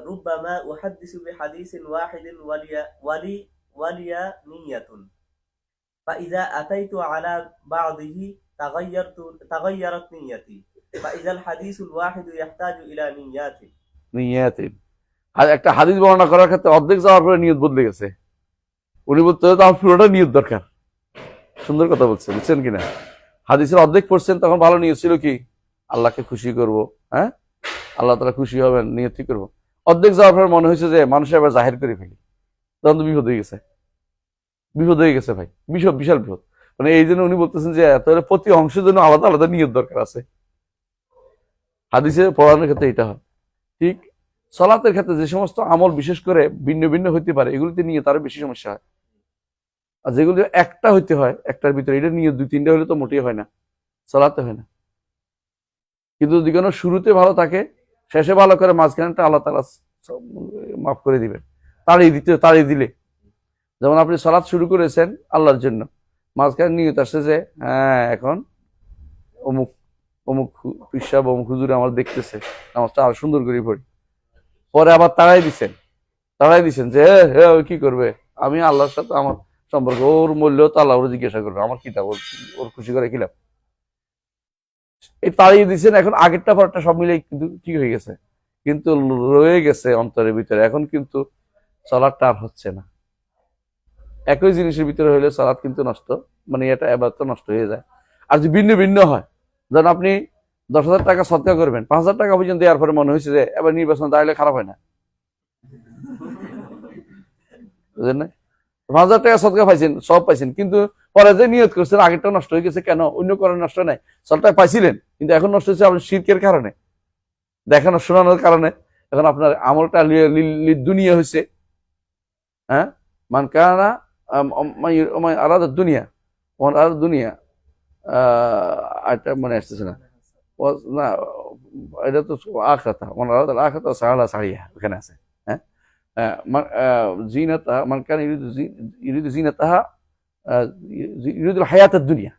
ربما أحدث بحديث واحد ولي نية فإذا أتيت على بعضه تغيرت نيتي فإذا الحديث الواحد يحتاج إلى نيات। আর একটা হাদিস বর্ণনা করার ক্ষেত্রে অর্ধেক যাওয়ার পরে নিয়ত বদলে গেছে। উনি বলতে আমার পুরোটা নিয়ত দরকার। সুন্দর কথা বলছেন, বুঝছেন কিনা? হাদিসের অর্ধেক পড়ছেন তখন ভালো নিয়ত ছিল কি, আল্লাহকে খুশি করব, হ্যাঁ আল্লাহ তাআলা খুশি হবেন, নিয়ত ঠিক করবো। অর্ধেক যাওয়ার পর মনে হয়েছে যে মানুষের এবার জাহির করে ফেলি, তখন তো বিপদ হয়ে গেছে ভাই, বিশাল বিপদ। মানে এই জন্য উনি বলতেছেন যে প্রতি অংশের জন্য আলাদা আলাদা নিয়ত দরকার আছে। হাদিসে পড়ানোর ক্ষেত্রে এটা হয়। ঠিক সালাতের ক্ষেত্রে যে সমস্ত আমল বিশেষ করে ভিন্ন ভিন্ন হইতে পারে, এগুলিতে নিয়ে তার বেশি সমস্যা হয়। আর যেগুলো একটা হইতে হয়, একটার ভিতরে এটা নিয়ে 2-3টা হলে তো মোটেই হয় না, সালাতে হয় না। কিন্তু যদি কোনো শুরুতে ভালো থাকে, শেষে ভালো করে, মাঝখানটা আল্লাহ তাআলা মাফ করে দিবেন। তাড়িয়ে দিলে, যেমন আপনি সালাত শুরু করেছেন আল্লাহর জন্য, মাঝখানে নিয়ত আসছে যে হ্যাঁ এখন অমুক অমুক পিসাব অমুক হুজুর আমার দেখতেছে, নামাজটা আরো সুন্দর করে পড়ি, পরে আবার তাড়াই দিছেন যে হ্যাঁ ওই কি করবে, আমি আল্লাহর সাথে আমার সম্পর্ক, ওর মূল্য তো আল্লাহ ওর জিজ্ঞাসা করবে, আমার কিতাব ওর খুশি করে খিলাম, এই তাড়িয়ে দিচ্ছেন। এখন আগেরটা পরটা সব মিলে কিন্তু ঠিক হয়ে গেছে, কিন্তু রয়ে গেছে অন্তরের ভিতরে, এখন কিন্তু সালাতটা আর হচ্ছে না। একই জিনিসের ভিতরে হইলে সালাত কিন্তু নষ্ট, মানে এটা ইবাদত নষ্ট হয়ে যায়। আর যদি ভিন্ন ভিন্ন হয়, যেন আপনি 10,000 টাকা সদকা করবেন, 5,000 টাকা পর্যন্ত দেওয়ার পরে মনে হয়েছে যে এবার নির্বাচন দাঁড়ালে খারাপ হয় না, বুঝলেন না? 5,000 টাকা সদকা পাইছেন, সব পাইছেন, কিন্তু পরে যে নিয়ত করছেন আগেরটা নষ্ট হয়ে গেছে। কেন? অন্য কারণে নষ্ট নাই, সবটা পাইছিলেন কিন্তু এখন নষ্ট হচ্ছে আপনার শিরকের কারণে, দেখানো শোনানোর কারণে। এখন আপনার আমলটা দুনিয়া হয়েছে। হ্যাঁ, মান কানা আলাদা দুনিয়া, আলাদা দুনিয়া, এটা মনে আসতেছে না, না এটা তো আখরাতা, মান আলাদা আখরাতা সাহালা সাহিয়া ওখানে আছে। হ্যাঁ, জিনাতা মান কানা ইউরিদু জিনাতাহা ইউরিদুল হায়াতাদ দুনিয়া,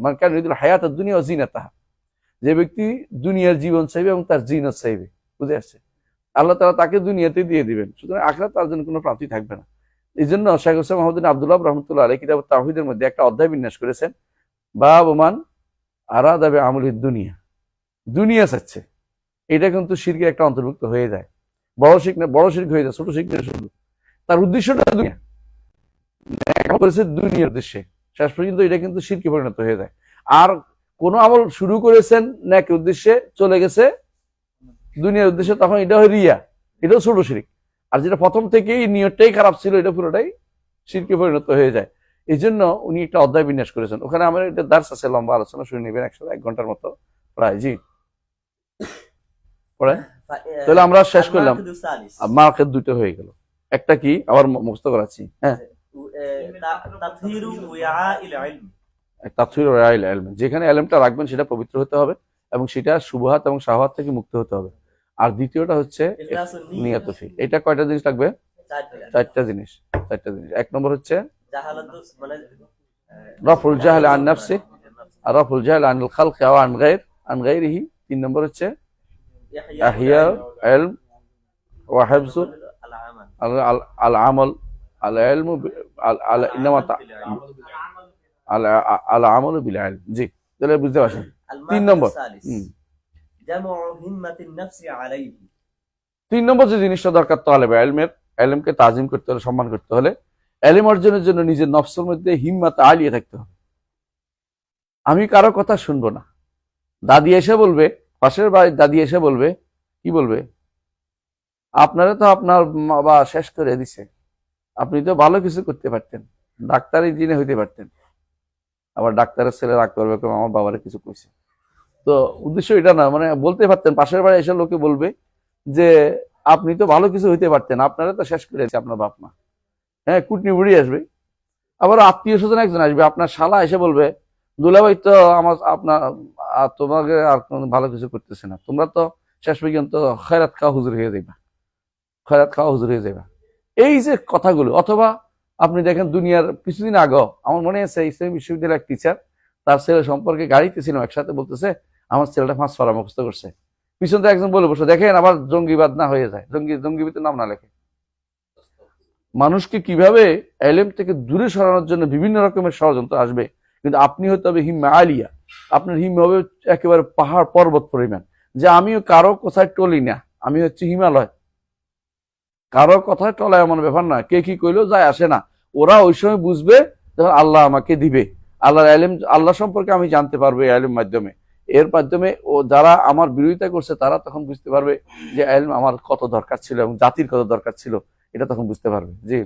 মান কানা ইউরিদুল হায়াতাদ দুনিয়া ওয়া জিনাতাহা, যে ব্যক্তি দুনিয়ার জীবন চাইবে এবং তার জিনাত চাইবে, বুঝে আসছে, আল্লাহ তাআলা তাকে দুনিয়াতে দিয়ে দিবেন, সুতরাং আখিরাতে তার জন্য কোনো প্রাপ্তি থাকবে না। এই জন্য শেখ হোসেন মাহমুদ আব্দুল্লাহ রহমতুল্লাহ আলাইহি কিতাব তাওহীদের মধ্যে একটা অধ্যায় বিন্যাস করেছেন, বাব মান আরাদা বিআমলিদ দুনিয়া, দুনিয়া চাচ্ছে, এটা কিন্তু শিরকের একটা অন্তর্ভুক্ত হয়ে যায়। বড় শিরক হয়ে যায়, ছোট শিরক না, শুধু তার উদ্দেশ্যটা দুনিয়া করেছে, দুনিয়ার উদ্দেশ্যে, শেষ পর্যন্ত এটা কিন্তু শিরকে পরিণত হয়ে যায়। আর কোন আমল শুরু করেছেন নেকের উদ্দেশ্যে, চলে গেছে দুনিয়ার উদ্দেশ্যে, তখন এটা হয় রিয়া, এটাও ছোট শিরক। আর যেটা প্রথম থেকেই নিয়তটাই খারাপ ছিল, এটা পুরোটাই শিরকে পরিণত হয়ে যায়। এই জন্য উনি একটা অধ্যায় বিন্যাস করেছেন, ওখানে আমার এটা দার্স আছে, লম্বা আলোচনা শুনে নেবেন, 1 ঘন্টার মতো প্রায়। জি, পড়ে তাহলে আমরা শেষ করলাম, মার্কেট দুটো হয়ে গেল, একটা কি আবার মুখস্থ করাচ্ছি। হ্যাঁ, তাফসীর ওয়াইল ইলম, যেখানে ইলমটা রাখবেন সেটা পবিত্র হতে হবে এবং সেটা শুবহাত এবং শাহওয়াত থেকে মুক্ত হতে হবে। আর দ্বিতীয়টা হচ্ছে নিয়ত ফি। এটা কয়টা জিনিস লাগবে? 4টা জিনিস। 1 নম্বর হচ্ছে রাফুল জাহল আন নাফসি, আর রাফুল জাহল আনিল খালকি ওয়া আন গায়রিহি। 3 নম্বর হচ্ছে ইহয়া ইলম ওয়া হিফযু আল আমাল আল ইলমু আল ইনমা আল আমাল বিল ইলম। জি, তাহলে বুঝতে পারছেন। 3 নম্বর তিন নম্বর যে জিনিসটা দরকার তালেবে ইলমের, ইলমকে তাজিম করতে হলে, সম্মান করতে হলে, ইলম অর্জনের জন্য নিজের নফসের মধ্যে হিম্মত আলিয়ে থাকতে হবে। আমি কারো কথা শুনবো না। দাদি এসে বলবে, পাশের বাড়ির দাদি এসে বলবে, কি বলবে, আপনারা তো আপনার বাবা শেষ করে দিছে, আপনি তো ভালো কিছু করতে পারতেন, ডাক্তার ইঞ্জিনিয়ার হইতে পারতেন। আবার ডাক্তারের ছেলে রাগ করবে, আমার বাবারে কিছু কইছে। তো উদ্দেশ্য এটা না, মানে বলতে পারতেন, পাশের বাড়ি এসে লোকে বলবে যে আপনি তো ভালো কিছু হইতে পারতেন, আপনারা তো শেষ করে দিয়েছে আপনার বাপ মা। হ্যাঁ, কুটনি বুড়ি আসবে, আবার আত্মীয় স্বজন একজন আসবে, আপনার শালা এসে বলবে দুলাভাই তো তোমাকে আর ভালো কিছু করতেছে না, তোমরা তো শেষ পর্যন্ত খয়রাত খাওয়া হুজুর হয়ে যাইবা। এই যে কথাগুলো, অথবা আপনি দেখেন দুনিয়ার কিছুদিন আগে আমার মনে আছে ইসলামী বিশ্ববিদ্যালয়ের এক টিচার তার ছেলে সম্পর্কে গাড়িতে ছিলাম, একসাথে বলতেছে আমার ছেলেটা 5 পারা মুখস্থ করছে। পিছন থেকে একজন বলে বসে, দেখেন আবার জঙ্গিবাদ না হয়ে যায়, জঙ্গিবিদের নাম না লেখে। মানুষকে কিভাবে ইলম থেকে দূরে সরানোর জন্য বিভিন্ন রকমের ষড়যন্ত্র আসবে, কিন্তু আপনি হতে হবে হিম্মা আলিয়া, আপনার হিম্মা হবে একেবারে পাহাড় পর্বত পরিমাণ, যে আমিও কারো কথায় টলি না, আমি হচ্ছে হিমালয়, কারো কথায় টলায় এমন ব্যাপার না, কে কি কইলো যায় আসে না। ওরা ওই সময় বুঝবে যখন আল্লাহ আমাকে দিবে, আল্লাহর ইলম, আল্লাহ সম্পর্কে আমি জানতে পারবো এই ইলম মাধ্যমে। এর মাধ্যমে ও যারা আমার বিরোধিতা করছে তারা তখন বুঝতে পারবে যে ইলম আমার কত দরকার ছিল এবং জাতির কত দরকার ছিল, এটা তখন বুঝতে পারবে। জি,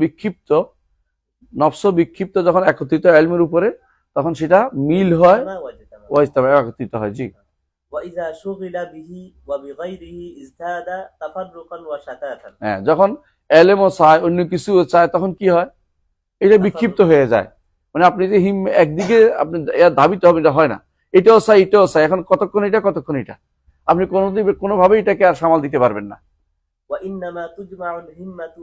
বিক্ষিপ্ত নফস, বিক্ষিপ্ত যখন একত্রিত ইলমের উপরে, তখন সেটা মিল হয়, একত্রিত হয়। জি, যখন ইলমও চায়, অন্য কিছু চায়, তখন কি হয়, এটা বিক্ষিপ্ত হয়ে যায়। মানে আপনি যে একদিকে আপনি ধাবিত হবে, এটা হয় না। এটাও চাই, এটাও চাই, এখন কতক্ষণ এটা কতক্ষণ এটা, আপনি কোনোভাবেই এটাকে আর সামাল দিতে পারবেন না। وإنما تجمع الهمة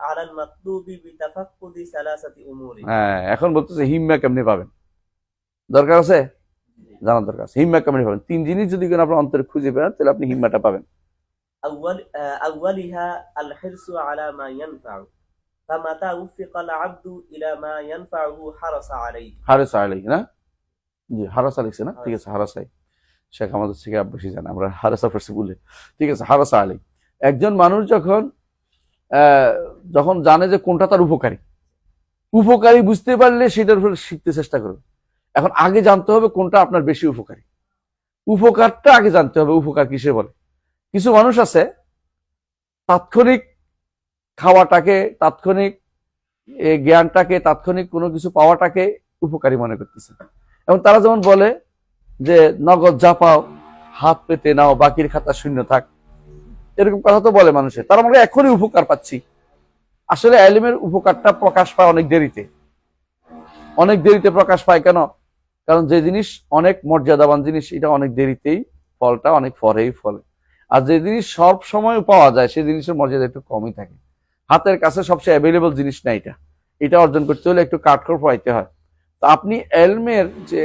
على المطلوب بتفقد ثلاثة أمور. হ্যাঁ, এখন বলতেছে হিম্মা কেমনে পাবেন, দরকার আছে জানার দরকার আছে। হিম্মা কেমনে পাবেন? 3 জিনিস যদি আপনার অন্তরে খুঁজে পেন, তাহলে আপনি হিম্মাটা পাবেন। أولها الحرص على ما ينفع، فمتى وفق العبد إلى ما ينفعه حرص عليه. হারেস আলাই না, জি হারাসা লিখছে না, ঠিক আছে হারাসাই, শেখ আমাদের থেকে বেশি জানে, আমরা হারাসা ফার্সি বলে, ঠিক আছে হারাসা আলাই। একজন মানুষ যখন জানে যে কোনটা তার উপকারী বুঝতে পারলে সেটার উপর শিখতে চেষ্টা করবে। এখন আগে জানতে হবে কোনটা আপনার বেশি উপকারী, উপকারটা আগে জানতে হবে, উপকার কিসে বলে। কিছু মানুষ আছে তাৎক্ষণিক খাওয়াটাকে, তাৎক্ষণিক জ্ঞানটাকে, তাৎক্ষণিক কোনো কিছু পাওয়াটাকে উপকারী মনে করতেছে। এবং তারা যেমন বলে যে নগদ যা পাও হাত পেতে নাও, বাকির খাতা শূন্য থাক, এরকম কথা তো বলে মানুষের। তারা আমরা এখনই উপকার পাচ্ছি। আসলে ইলমের উপকারটা প্রকাশ পায় অনেক দেরিতে প্রকাশ পায়। কেন? কারণ যে জিনিস অনেক মর্যাদাবান জিনিস, এটা অনেক দেরিতেই ফলটা অনেক পরেই ফলে। আর যে জিনিস সব সময় পাওয়া যায়, সেই জিনিসের মর্যাদা একটু কমই থাকে। হাতের কাছে সবচেয়ে অ্যাভেলেবল জিনিস না, এটা অর্জন করতে হলে একটু কাঠখড় পাইতে হয়। তো আপনি ইলমের যে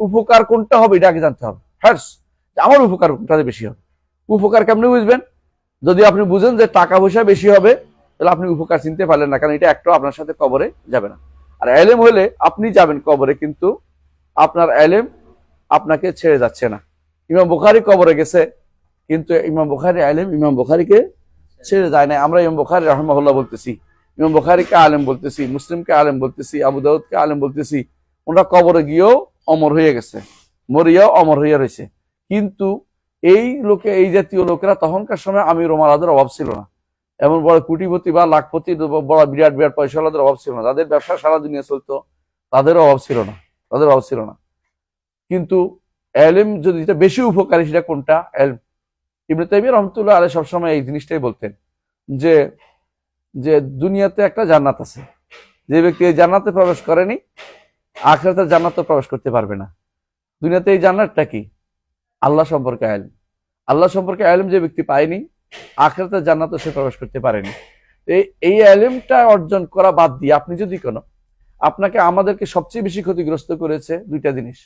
উপকার কোনটা হবে এটা আগে জানতে হবে। ফার্স্ট আমার উপকার কোনটাতে বেশি হবে। উপকার কেমনে বুঝবেন? যদি আপনি বুঝেন যে টাকা পয়সা বেশি হবে, তাহলে আপনি উপকার চিনতে পারলেন না, কারণ এটা একটাও আপনার সাথে কবরে যাবে না। আর ইলম হলে আপনি যাবেন কবরে, কিন্তু আপনার ইলম আপনাকে ছেড়ে যাচ্ছে না। ইমাম বুখারী কবরে গেছে, কিন্তু ইমাম বুখারী ইলম ইমাম বুখারীকে ছেড়ে যায় না। আমরা ইমাম বুখারী রাহিমাহুল্লাহ বলতেছি, ইমাম বুখারীকে আলেম বলতেছি, মুসলিমকে আলেম বলতেছি, আবু দাউদকে আলেম বলতেছি। ওনারা কবরে গিয়েও অমর হয়ে গেছে, মরিয়াও অমর হয়ে রয়েছে। কিন্তু এই জাতীয় লোকেরা তখনকার সময় আমির ওমারাদের অভাব ছিল না, এমন বড় কোটিপতি বা লাখপতি বড় বিরাট পয়সাওয়ালাদের অভাব ছিল না, যাদের ব্যবসা সারা দুনিয়া চলতো তাদেরও অভাব ছিল না। কিন্তু ইলম যদি এটা বেশি উপকারী, সেটা কোনটা? ইলম। ইবনে তাইমিয়া রাহমাতুল্লাহ আলাইহি সবসময় এই জিনিসটাই বলতেন যে যে দুনিয়াতে একটা জান্নাত আছে, যে ব্যক্তি এই জান্নাতে প্রবেশ করেনি, আখিরাতের জান্নাতে প্রবেশ করতে পারবে না। দুনিয়াতে এই জান্নাতটা কি? আল্লাহ সম্পর্কে ইলম। আল্লাহ সম্পর্কে ইলম যে ব্যক্তি পায়নি, আখিরাতের জান্নাতে সে প্রবেশ করতে পারেনি। এই ইলমটা অর্জন করা বাদ দিয়ে আপনি যদি আমাদেরকে সবচেয়ে বেশি ক্ষতিগ্রস্ত করেছে দুইটা জিনিস,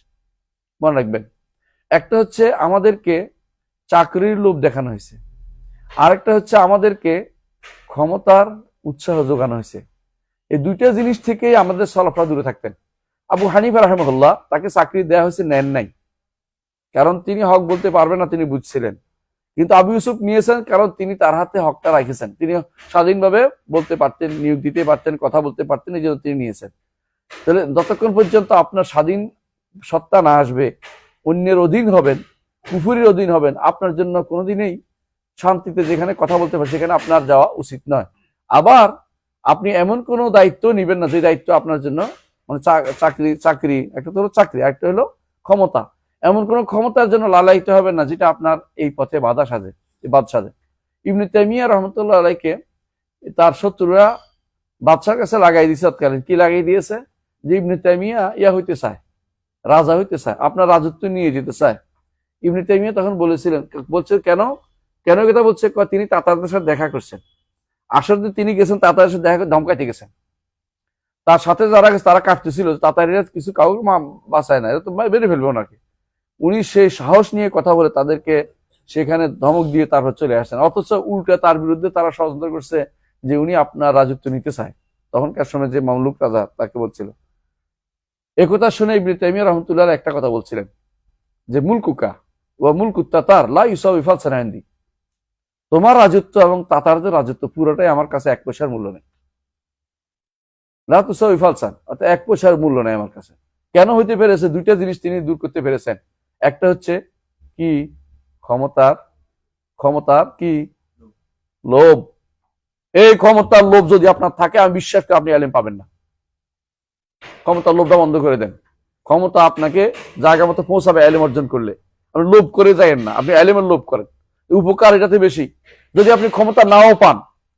মনে রাখবেন। একটা হচ্ছে আমাদেরকে চাকরির লোভ দেখানো হয়েছে, আরেকটা হচ্ছে আমাদেরকে ক্ষমতার উৎসাহ যোগানো হয়েছে। এই দুইটা জিনিস থেকেই আমাদের চলাফেরা দূরে থাকতেন। আবু হানিফা রাহিমাহুল্লাহ, তাকে চাকরি দেওয়া হয়েছে, নেন নাই, কারণ তিনি হক বলতে পারবেন না, তিনি বুঝছিলেন। কিন্তু আবু ইউসুফ নিয়েছেন, কারণ তিনি তার হাতে হকটা রাখেছেন, তিনি স্বাধীনভাবে বলতে পারতেন, নিয়োগ দিতে পারতেন, কথা বলতে পারতেন, এই জন্য তিনি নিয়েছেন। তাহলে যতক্ষণ পর্যন্ত আপনার স্বাধীন সত্তা না আসবে, অন্যের অধীন হবেন, কুফুরির অধীন হবেন, আপনার জন্য কোনোদিনই শান্তিতে যেখানে কথা বলতে পারে সেখানে আপনার যাওয়া উচিত নয়। আবার আপনি এমন কোনো দায়িত্ব নিবেন না যে দায়িত্ব আপনার জন্য, মানে চাকরি একটা তো হলো চাকরি, একটা হলো ক্ষমতা, এমন কোন ক্ষমতার জন্য লালায়িত হবেন না যেটা আপনার এই পথে বাধা সাজে। ইবনে তাইমিয়া রাহমাতুল্লাহ আলাইকে তার শত্রুরা বাদশার কাছে লাগাই দিয়েছে। তৎকালীন কি লাগাই দিয়েছে? যে ইবনে তাইমিয়া হইতে চায়, রাজা হইতে চায়, আপনার রাজত্ব নিয়ে যেতে চায়। ইবনে তাইমিয়া তখন বলছে কেন কথা বলছে? তিনি তাতারদের সাথে দেখা করছেন, আসলে তিনি গেছেন তাতারের সাথে দেখা করে ধমকাইতে গেছেন। তার সাথে যারা গেছে তারা কাটতেছিল, তাতারিরা কিছু কাউকে বাঁচায় না, এটা তো বেড়ে ফেলবে ওনাকে। উনি সেই সাহস নিয়ে কথা বলে তাদেরকে সেখানে ধমক দিয়ে তারপর চলে আসেন। অথচ উল্টা তার বিরুদ্ধে তারা ষড়যন্ত্র করছে যে উনি আপনার রাজত্ব নিতে চায়। তখনকার সময় যে মামলুক রাজা তাকে বলছিল। একথা শুনে ইবনে তাইমিয়া রাহমাতুল্লাহ একটা কথা বলছিলেন যে মুলকুকা ওয়া মুলকুত তাতার লা ইউসাউই ফালসান ইনদি, তোমার রাজত্ব এবং তাতারদের রাজত্ব পুরোটাই আমার কাছে 1 পয়সার মূল্য নেই। লা তুসাউই ফালসান, অর্থাৎ 1 পয়সার মূল্য নেই আমার কাছে। কেন হইতে পেরেছে? দুইটা জিনিস তিনি দূর করতে পেরেছেন। একটা হচ্ছে কি? ক্ষমতার কি লোভ। এই ক্ষমতার লোভ যদি আপনার থাকে, আমি বিশ্বাস করি আপনি ইলম পাবেন না। ক্ষমতার লোভটা বন্ধ করে দেন। ক্ষমতা আপনাকে জায়গা মতো পৌঁছাবে ইলম অর্জন করলে। আপনি লোভ করে যায়েন না, আপনি ইলমের লোভ করেন, উপকার এটাতে বেশি। যদি আপনি ক্ষমতা নাও পান,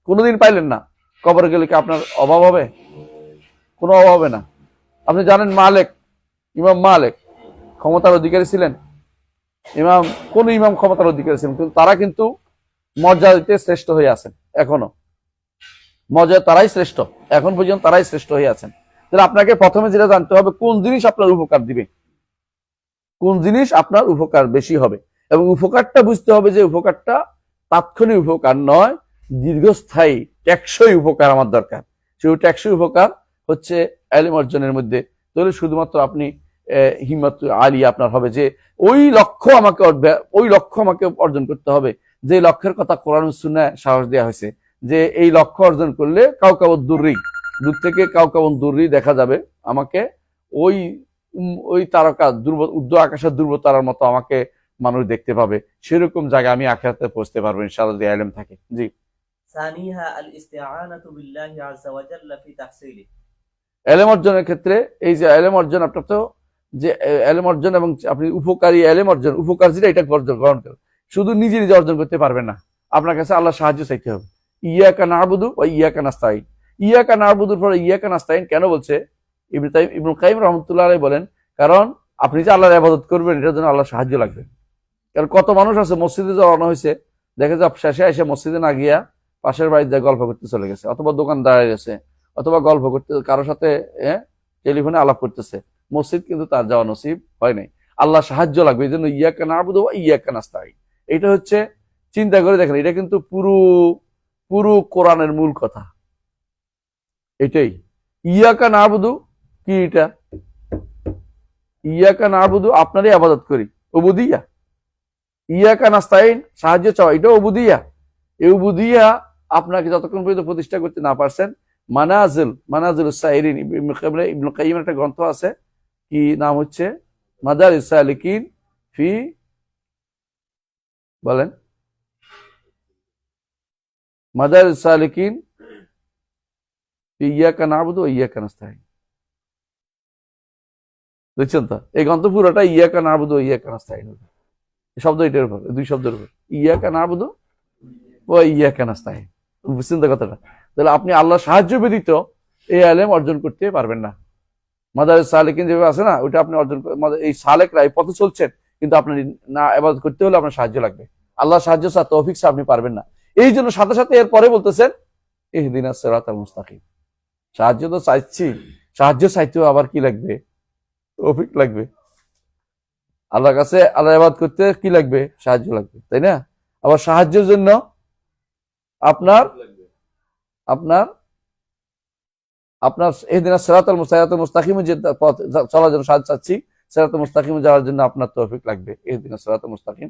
কোনোদিন পাইলেন না, কবরে গেলে কি আপনার অভাব হবে? কোনো অভাব হবে না। আপনি জানেন ইমাম মালিক ক্ষমতার অধিকারী ছিলেন। কোন ইমাম ক্ষমতার অধিকারী ছিলেন, কিন্তু তারা কিন্তু মর্যাদাতে শ্রেষ্ঠ হয়ে আছেন। এখনো মর্যাদা তারাই শ্রেষ্ঠ, এখন পর্যন্ত তারাই শ্রেষ্ঠ হয়ে আছেন। তাহলে আপনাকে প্রথমে যেটা জানতে হবে, কোন জিনিস আপনার উপকার দিবে, কোন জিনিস আপনার উপকার বেশি হবে, এবং উপকারটা বুঝতে হবে যে উপকারটা তাৎক্ষণিক উপকার নয়, দীর্ঘস্থায়ী টেকসই উপকার আমার দরকার। সেই টেকসই উপকার হচ্ছে ইলম অর্জনের মধ্যে। তাহলে শুধুমাত্র আপনি হিম্মত আলী আপনার হবে যে ওই লক্ষ্য আমাকে অর্জন করতে হবে, যে লক্ষ্যের কথা কোরআন সুন্নাহয় সাহস দেওয়া হয়েছে, যে এই লক্ষ্য অর্জন করলে দূর থেকে কাউকাবন দুর্রি দেখা যাবে, আমাকে ওই তারকা উর্ধ্ব আকাশের ধ্রুব তারার মতো আমাকে মানুষ দেখতে পাবে। সেরকম জায়গায় আমি আখিরাতে পৌঁছতে পারবো ইনশাআল্লাহ, যদি ইলম থাকে। জি। সানিহা আল ইস্তিআনাতু বিল্লাহি আযজা ওয়া জাল্লা ফি তাহসিলি। ইলম অর্জনের ক্ষেত্রে এই যে ইলম অর্জন, আপনার তো যে ইলম অর্জন এবং আপনি উপকারী ইলম অর্জন, উপকার যেটা এটা গ্রহণ করেন, শুধু নিজে অর্জন করতে পারবেন না, আপনার কাছে আল্লাহ সাহায্য চাইতে হবে। ইয়াকা না'বুদু ওয়া ইয়াকা নাস্তাইন। ইয়াকা না'বুদুর পরে ইয়াকা নাস্তাইন কেন বলছে? ইবনুল কাইয়িম রাহমাতুল্লাহ আলাইহি বলেন, কারণ আপনি যে আল্লাহর ইবাদত করবেন এটার জন্য আল্লাহর সাহায্য লাগবে। কারণ কত মানুষ আছে মসজিদে যাওয়ানো হয়েছে, দেখা যায় শেষে এসে মসজিদে না গিয়া পাশের বাড়িতে গল্প করতে চলে গেছে, অথবা দোকান দাঁড়িয়ে গেছে, অথবা গল্প করতে কারোর সাথে টেলিফোনে আলাপ করতেছে। মসজিদ কিন্তু তার যাওয়া নসিব হয় নাই। আল্লাহ সাহায্য লাগবে, এই জন্য ইয়াকা না'বুদু ওয়া ইয়াকা নাস্তাইন। এটা হচ্ছে, চিন্তা করে দেখেন, এটা কিন্তু পুরো কোরআনের মূল কথা এটাই। ইয়াকা না'বুদু কি? এটা ইয়াকা না'বুদু আপনারই ইবাদত করি, উবুদিয়া। ইয়াকা নাস্তাইন সাহায্য চাওয়া, এটা উবুদিয়া। এই উবুদিয়া আপনাকে যতক্ষণ পর্যন্ত প্রতিষ্ঠা করতে না পারছেন, মানাজিলুস সাইরিন, ইবনুল কাইয়িমের একটা গ্রন্থ আছে, কি নাম হচ্ছে? মাদারিস সালিকিন ফি, বলেন, মাদারিস সালিকিন ফি ইয়াকা না'বুদু ওয়া ইয়াকা নাস্তাইন। দেখছেন তো, এই গ্রন্থ পুরোটা ইয়াকা না'বুদু ওয়া ইয়াকা নাস্তাইন শব্দ, এটার উপর, দুই শব্দের উপর, ইয়াকা না'বুদু ওয়া ইয়াকা নাস্তাইন। বুঝছেন তো কথাটা? তাহলে আপনি আল্লাহর সাহায্য ব্যতীত এই ইলম অর্জন করতে পারবেন না। মাদারিস সালিকিন যেভাবে আছে না, ওইটা আপনি অর্জন, এই সালেকরা এই পথে চলছেন, কিন্তু আপনি না ইবাদত করতে হলে আপনার সাহায্য লাগবে। আল্লাহর সাহায্য ছাড়া, তৌফিক ছাড়া আপনি পারবেন না। এই জন্য সাথে সাথে এরপরে বলতেছেন ইহদিনাস সিরাতাল মুস্তাকিম। সাহায্য তো চাইছি, সাহায্য চাইতেও আবার কি লাগবে? তৌফিক লাগবে। আল্লাহর কাছে আল্লাহ ইবাদত করতে কি লাগবে? সাহায্য লাগবে, তাই না? আবার সাহায্যের জন্য আপনার ইহদিনাস সিরাতাল মুস্তাকিমে যে পথ চলার জন্য সাহায্য চাচ্ছি, সিরাতাল মুস্তাকিমে যাওয়ার জন্য আপনার তৌফিক লাগবে। ইহদিনাস সিরাতাল মুস্তাকিম,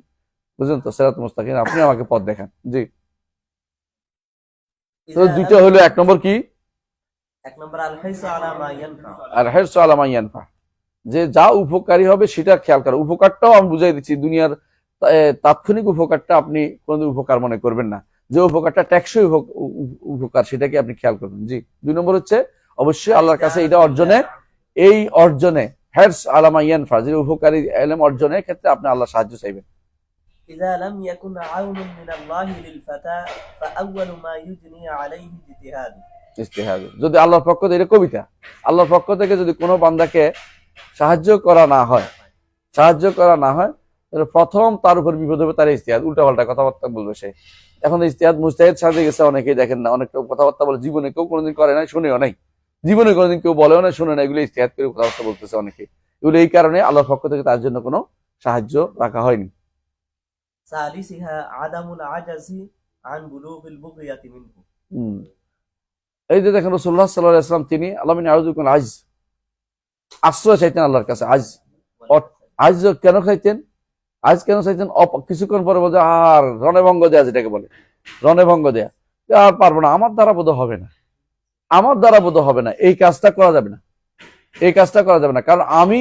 বুঝলেন তো? সিরাতাল মুস্তাকিম, আপনি আমাকে পথ দেখান। জি। তো দুইটা হলো, এক নম্বর কি? এক নম্বর আল হিরসু আলা মা ইয়ানফা। আর হিরসু আলা মা ইয়ানফা, যে যা উপকারী হবে সেটা খেয়াল করা। উপকারটাও আমি বুঝাই দিচ্ছি, দুনিয়ার তাৎক্ষণিক উপকারটা আপনি কোনদিন উপকার মনে করবেন না, যে উপকারটা টেকসই উপকার সেটাকে আপনি খেয়াল করবেন। জি। দুই নম্বর হচ্ছে অবশ্যই আল্লাহর কাছে এটা অর্জনে হিরস আলা মা ইয়ানফা, যে উপকারী ইলম অর্জনের ক্ষেত্রে আপনি আল্লাহর সাহায্য চাইবেন। ইযা লাম ইয়াকুন আউনুন মিনাল্লাহি লিল ফাতা ফাআউয়ালু মা ইউজনি আলাইহি ইজতিহাদ। যদি আল্লাহর পক্ষ থেকে, এটা কবিতা, আল্লাহর পক্ষ থেকে যদি কোনো বান্দাকে সাহায্য করা না হয়, তাহলে প্রথম তার উপর বিপদ হবে তার ইজতিহাদ। উল্টাপাল্টা কথাবার্তা বলবে সে। এখন ইজতিহাদ মুজতাহিদ সাজে গেছে অনেকেই, দেখেন না, অনেক কথাবার্তা বলে, জীবনে কেউ কোনোদিন করে নাই, শুনেও নাই, জীবনে কোনোদিন কেউ বলেও না, শুনে না, এগুলো ইজতিহাদ করে কথাবার্তা বলতেছে অনেকে। এগুলো এই কারণে আল্লাহর পক্ষ থেকে তার জন্য কোনো সাহায্য রাখা হয়নি। সালিসিহা আদামুল আজাজি আন বুলুগিল বুগয়াতি মিনহু। এই যে দেখেন রাসূলুল্লাহ সাল্লাল্লাহু আলাইহি ওয়াসাল্লাম, তিনি আল্লামিন আউযুকুল আজ, আশ্রয় চাইতেন আল্লাহর কাছে। আজ কেন চাইতেন? কিছুক্ষণ পরে বলতে, আর রণভঙ্গ দেয়া, যেটাকে বলে রণভঙ্গ দেয়া, আর পারবো না, আমার দ্বারা বোধ হবে না, এই কাজটা করা যাবে না, কারণ আমি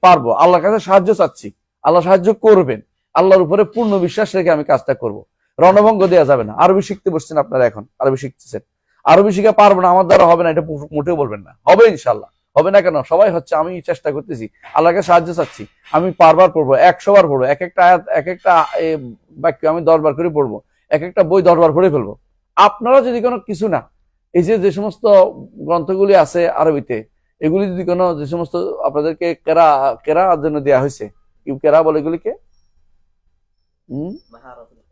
পারবো, আল্লাহর কাছে সাহায্য চাচ্ছি, আল্লাহ সাহায্য করবেন, আল্লাহর উপরে পূর্ণ বিশ্বাস রেখে আমি কাজটা করব। রণভঙ্গ দেওয়া যাবে না। আরবি শিখতে বসছেন আপনারা, এখন আরবি শিখতেছেন, আরবি শিখে পারবো না, আমার দ্বারা হবে না, এটা মোটেও বলবেন না। হবে ইনশাল্লাহ, হবে না কেন? সবাই হচ্ছে, আমি চেষ্টা করতেছি, আল্লাহকে সাহায্য চাচ্ছি, আমি বারবার পড়বো, 100 বার পড়বো, এক একটা আয়াত, এক একটা বাক্য আমি 10 বার করে পড়বো, এক একটা বই 10 বার পড়ে ফেলবো। আপনারা যদি কোনো কিছু না, এই যে যে সমস্ত গ্রন্থগুলি আছে আরবিতে, এগুলি যদি কোনো যে সমস্ত আপনাদেরকে কেরার জন্য দেওয়া হয়েছে, কি কেরা বলে এগুলিকে?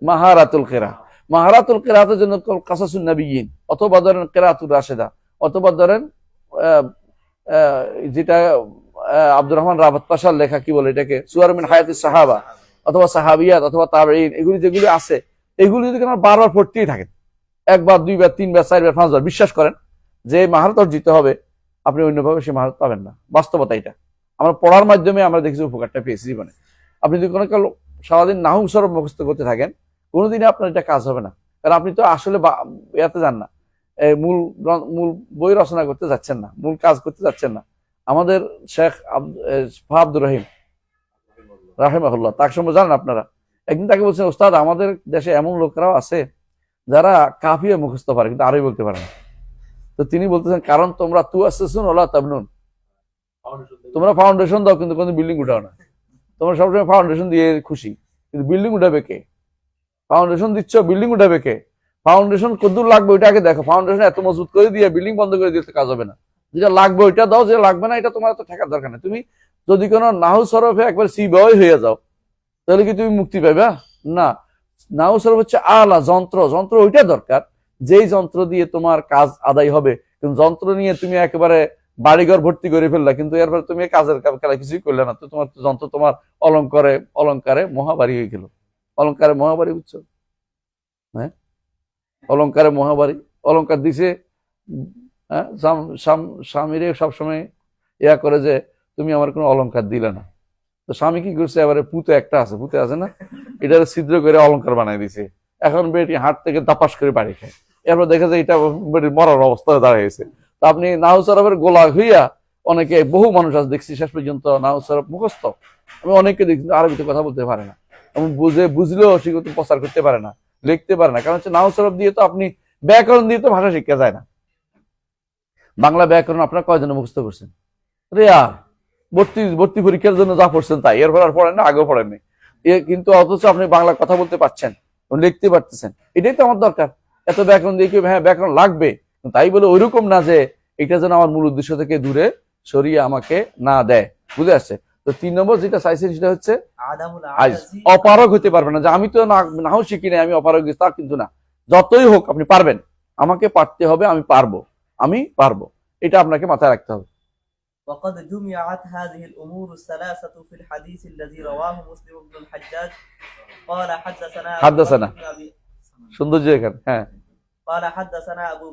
মাহারাতুল কেরা। মাহারাতুল কেরাতের জন্য কাসাসুন নবিয়্যিন, অথবা ধরেন কেরাতুর রাশেদা, অথবা ধরেন যেটা আব্দুর রহমান রাবাত পাশার লেখা, কি বলে এটাকে, সুয়ার মিন হায়াতিস সাহাবা, অথবা সাহাবিয়াত, অথবা তাবেঈন, এগুলি যেগুলি আছে, এগুলি যদি আপনারা বারবার পড়তেই থাকেন, একবার, দুইবার, তিনবার, চারবার, পাঁচবার, বিশ্বাস করেন যে মাহারত অর্জিত হবে, আপনি অন্যভাবে সে মাহারত পাবেন না। বাস্তবতা এটা, আমরা পড়ার মাধ্যমে আমরা দেখেছি উপকারটা পেয়েছি জীবনে। আপনি যদি কোনো কাল সারাদিন নাহু সরব মুখস্থ করতে থাকেন, কোনোদিনই আপনার এটা কাজ হবে না, কারণ আপনি তো আসলে ইয়াতে যান না, মূল বই রচনা করতে যাচ্ছেন না, মূল কাজ করতে যাচ্ছেন না। আমাদের শেখ আব্দুর রহিম রাহিমাহুল্লাহ, তার সম্পর্কে জানেন আপনারা, একদিন তাকে বলছেন, ওস্তাদ আমাদের দেশে এমন লোকরাও আছে যারা কাফিয়া মুখস্থ পারে কিন্তু আরবি বলতে পারে না। তো তিনি বলতেছেন, কারণ তোমরা তুআসসিসুন ওয়ালা তাবনুন, তোমরা ফাউন্ডেশন দাও কিন্তু কোনো বিল্ডিং উঠাও না। তোমরা সবসময় ফাউন্ডেশন দিয়ে খুশি, কিন্তু বিল্ডিং উঠাবে কে? ফাউন্ডেশন দিচ্ছ, বিল্ডিং উঠাবে কে? ফাউন্ডেশন কতদূর লাগবে ওইটা আগে দেখো। ফাউন্ডেশন এত মজবুত করে দিয়ে বিল্ডিং বন্ধ করে দিতে কাজ হবে না। যেটা লাগবে ওইটা দাও, যেটা লাগবে না এটা তোমার এত ঠেকার দরকার নেই। তুমি যদি কোনো নাহু সরফে একবার সিবাই হয়ে যাও, তাহলে কি তুমি মুক্তি পাবে? না। নাহু সরফ হচ্ছে আলা যন্ত্র, যন্ত্র ওইটা দরকার যেই যন্ত্র দিয়ে তোমার কাজ আদায় হবে। কিন্তু যন্ত্র নিয়ে তুমি একেবারে বাড়িঘর ভর্তি করে ফেললা, কিন্তু এরপরে তুমি কাজের খেলা কিছুই করলে না, তো তোমার যন্ত্র তোমার অলঙ্কারে মহাবাড়ি হয়ে গেল। অলঙ্কারে মহাবাড়ি, বুঝছো? হ্যাঁ, অলঙ্কারে মহাবাড়ি। অলঙ্কার দিছে, হ্যাঁ, স্বামীরে সবসময় ইয়া করে যে তুমি আমার কোনো অলঙ্কার দিলে না। তো স্বামী কি করছে, এবারে পুঁতে একটা আছে, পুঁতে আছে না, এটা ছিদ্র করে অলঙ্কার বানাই দিছে। এখন বেটি হাট থেকে দাপাস করে বাড়ি খায়। এরপর দেখা যায় এটা বেটির মরার অবস্থায় দাঁড়িয়েছে। তো আপনি নাহু সরফের গোলা হইয়া, অনেকে বহু মানুষ আজ দেখছি শেষ পর্যন্ত নাহু সরফ মুখস্থ, আমি অনেককে দেখছি আরবিতে কথা বলতে পারে না, এবং বুঝলেও সে কিন্তু প্রচার করতে পারে না, লিখতে পারে না। কারণ হচ্ছে নাহু সরফ দিয়ে তো আপনি ব্যাকরণ দিয়ে তো ভাষা শিক্ষা যায় না। বাংলা ব্যাকরণ আপনারা কয়জনে মুখস্থ করছেন? রেয়া ভর্তি পরীক্ষার জন্য যা পড়ছেন তাই, এরপর আর পড়েন না, আগেও পড়েননি। কিন্তু অথচ আপনি বাংলা কথা বলতে পারছেন, লিখতে পারতেছেন। এটাই তো আমার দরকার। এত ব্যাকরণ দিয়ে কি, হ্যাঁ ব্যাকরণ লাগবে, তাই বলে ওইরকম না যে এটা যেন আমার মূল উদ্দেশ্য থেকে দূরে সরিয়ে আমাকে না দেয়। বুঝে আসছে? তো 3 নম্বর যেটা চাইছেন সেটা হচ্ছে অপারগ হতে পারবে না, যে আমি তো নাও শিখি নাই, আমি অপারগ, তা কিন্তু না। যতই হোক আপনি পারবেন, আমাকে পারতে হবে, আমি পারবো, এটা আপনাকে মাথায় রাখতে হবে। وقد جمعت هذه الأمور الثلاثة في الحديث الذي رواه مسلم بن الحجاج قال حدثنا সুন্দর জায়গা। হ্যাঁ, قال حدثنا أبو